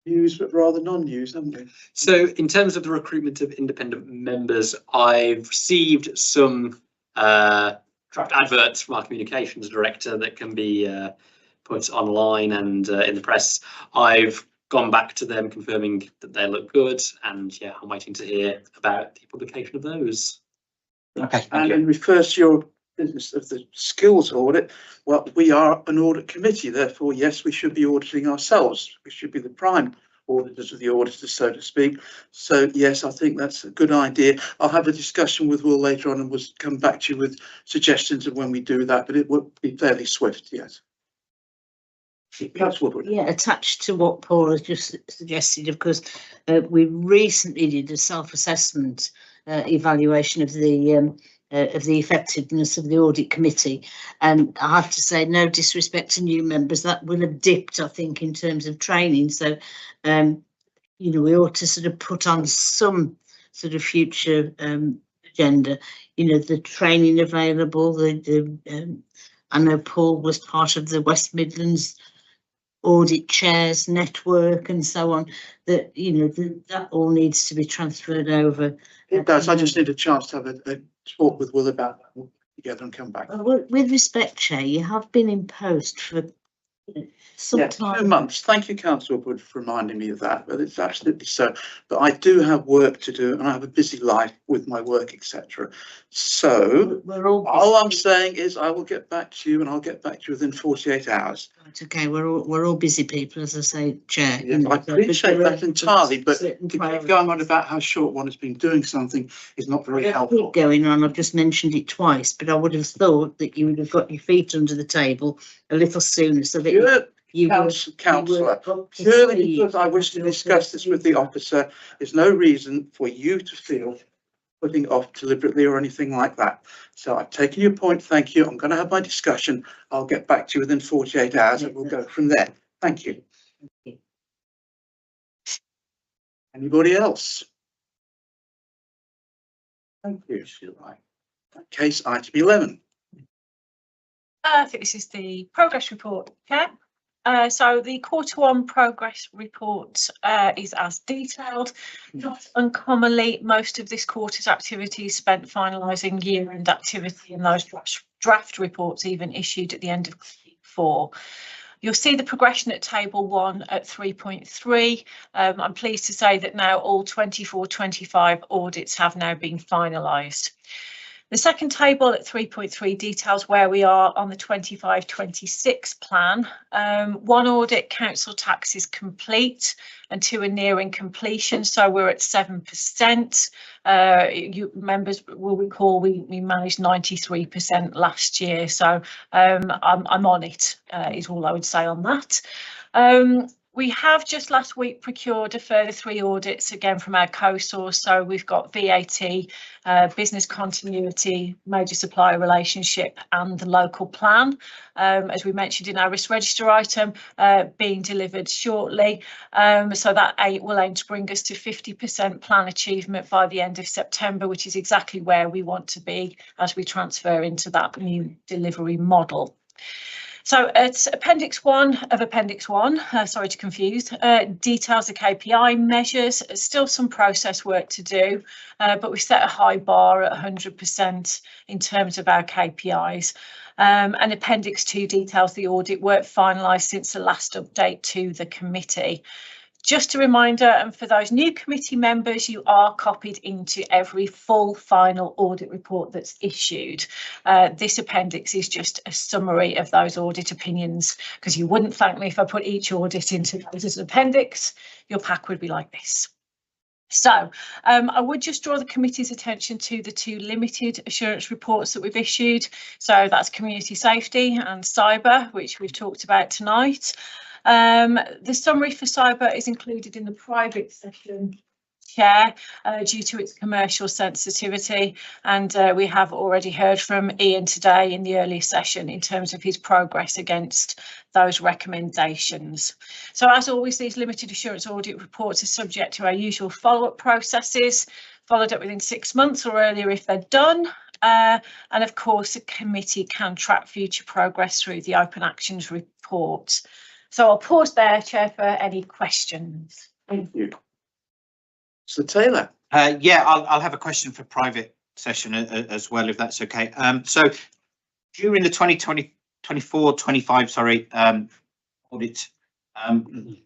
news, but rather non-news, haven't we? So in terms of the recruitment of independent members, I've received some draft adverts from our communications director that can be put online and in the press. I've gone back to them confirming that they look good, and yeah, I'm waiting to hear about the publication of those. Okay, And in refers to your business of the skills audit, well, we are an audit committee, therefore, yes, we should be auditing ourselves. We should be the prime auditors of the auditors, so to speak. So yes, I think that's a good idea. I'll have a discussion with Will later on, and we'll come back to you with suggestions of when we do that, but it will be fairly swift, yes. Yeah, attached to what Paul has just suggested, of course, we recently did a self-assessment evaluation of the effectiveness of the audit committee, and I have to say, no disrespect to new members, that will have dipped, I think, in terms of training. So, you know, we ought to sort of put on some sort of future agenda. You know, the training available. I know Paul was part of the West Midlands audit chairs network and so on, that, you know, that all needs to be transferred over. It does. I just need a chance to have a talk with Will about that together and come back. With respect, Chair, you have been in post for some time. 2 months. Thank you, Councillor Wood, for reminding me of that, but it's absolutely so. But I do have work to do, and I have a busy life with my work, etc. So all I'm saying is I will get back to you, and I'll get back to you within 48 hours. Right, okay, we're all busy people, as I say, Chair. Yeah, I appreciate that entirely, but going on about how short one has been doing something is not very helpful. Keep going on. I've just mentioned it twice, but I would have thought that you would have got your feet under the table a little sooner, so that Councillor, purely because I wish to discuss this with the officer, there's no reason for you to feel putting off deliberately or anything like that. So I've taken your point. Thank you. I'm going to have my discussion. I'll get back to you within 48 hours and we'll go from there. Thank you. Anybody else? Thank you. Case item 11. I think this is the progress report, Chair. So the Q1 progress report is as detailed. Not uncommonly, most of this quarter's activity is spent finalising year-end activity, and those draft reports even issued at the end of Q4. You'll see the progression at table 1 at 3.3. I'm pleased to say that now all 24-25 audits have now been finalised. The second table at 3.3 details where we are on the 25-26 plan. 1 audit, council tax, is complete and 2 are nearing completion, so we're at 7%. You members will recall we managed 93% last year, so I'm on it, is all I would say on that. We have just last week procured a further 3 audits, again from our co-source. So we've got VAT, business continuity, major supplier relationship and the local plan, as we mentioned in our risk register item, being delivered shortly. So that will aim to bring us to 50% plan achievement by the end of September, which is exactly where we want to be as we transfer into that new delivery model. So it's Appendix 1 of Appendix 1, sorry to confuse, details the KPI measures. Still some process work to do, but we set a high bar at 100% in terms of our KPIs. And Appendix 2 details the audit work finalised since the last update to the committee. Just a reminder, and for those new committee members, you are copied into every full final audit report that's issued. This appendix is just a summary of those audit opinions, because you wouldn't thank me if I put each audit into as an appendix. Your pack would be like this. So I would just draw the committee's attention to the 2 limited assurance reports that we've issued. So that's community safety and cyber, which we've talked about tonight. The summary for cyber is included in the private session chair due to its commercial sensitivity, and we have already heard from Ian today in the earlier session in terms of his progress against those recommendations. So as always, these limited assurance audit reports are subject to our usual follow-up processes, followed up within 6 months or earlier if they're done. And of course, the committee can track future progress through the Open Actions report. So I'll pause there, Chair, for any questions. Thank you. So Taylor. Yeah, I'll have a question for private session as well, if that's okay. So during the 2024-25 audit,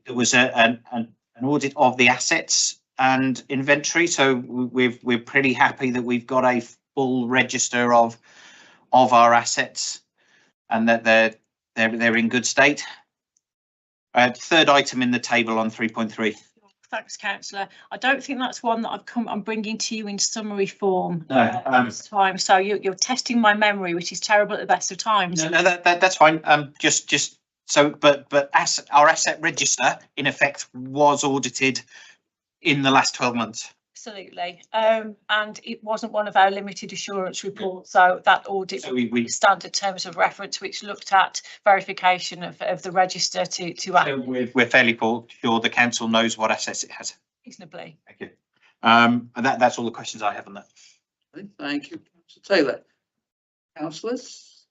there was an audit of the assets and inventory. So we're pretty happy that we've got a full register of our assets and that they're in good state. Third item in the table on 3.3. Thanks, Councillor. I don't think that's one that I'm bringing to you in summary form this time. So you're testing my memory, which is terrible at the best of times. No, that's fine. Just so, but our asset register in effect was audited in the last 12 months. Absolutely, and it wasn't one of our limited assurance reports, so that audit So we standard terms of reference, which looked at verification of the register to so we're fairly sure the council knows what assets it has. reasonably. Thank you. And that's all the questions I have on that. Thank you, Councillor Taylor. Councillors?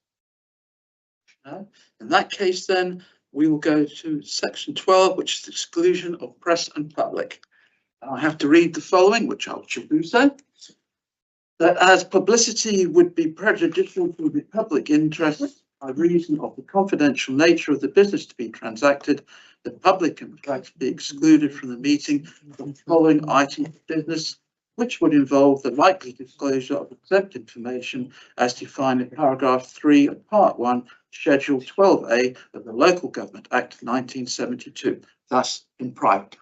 No. In that case, then we will go to section 12, which is exclusion of press and public. I have to read the following, which I shall do so. That as publicity would be prejudicial to the public interest by reason of the confidential nature of the business to be transacted, the public can in fact be excluded from the meeting from the following items of business, which would involve the likely disclosure of exempt information as defined in paragraph 3 of part 1, schedule 12A of the Local Government Act 1972, thus in private.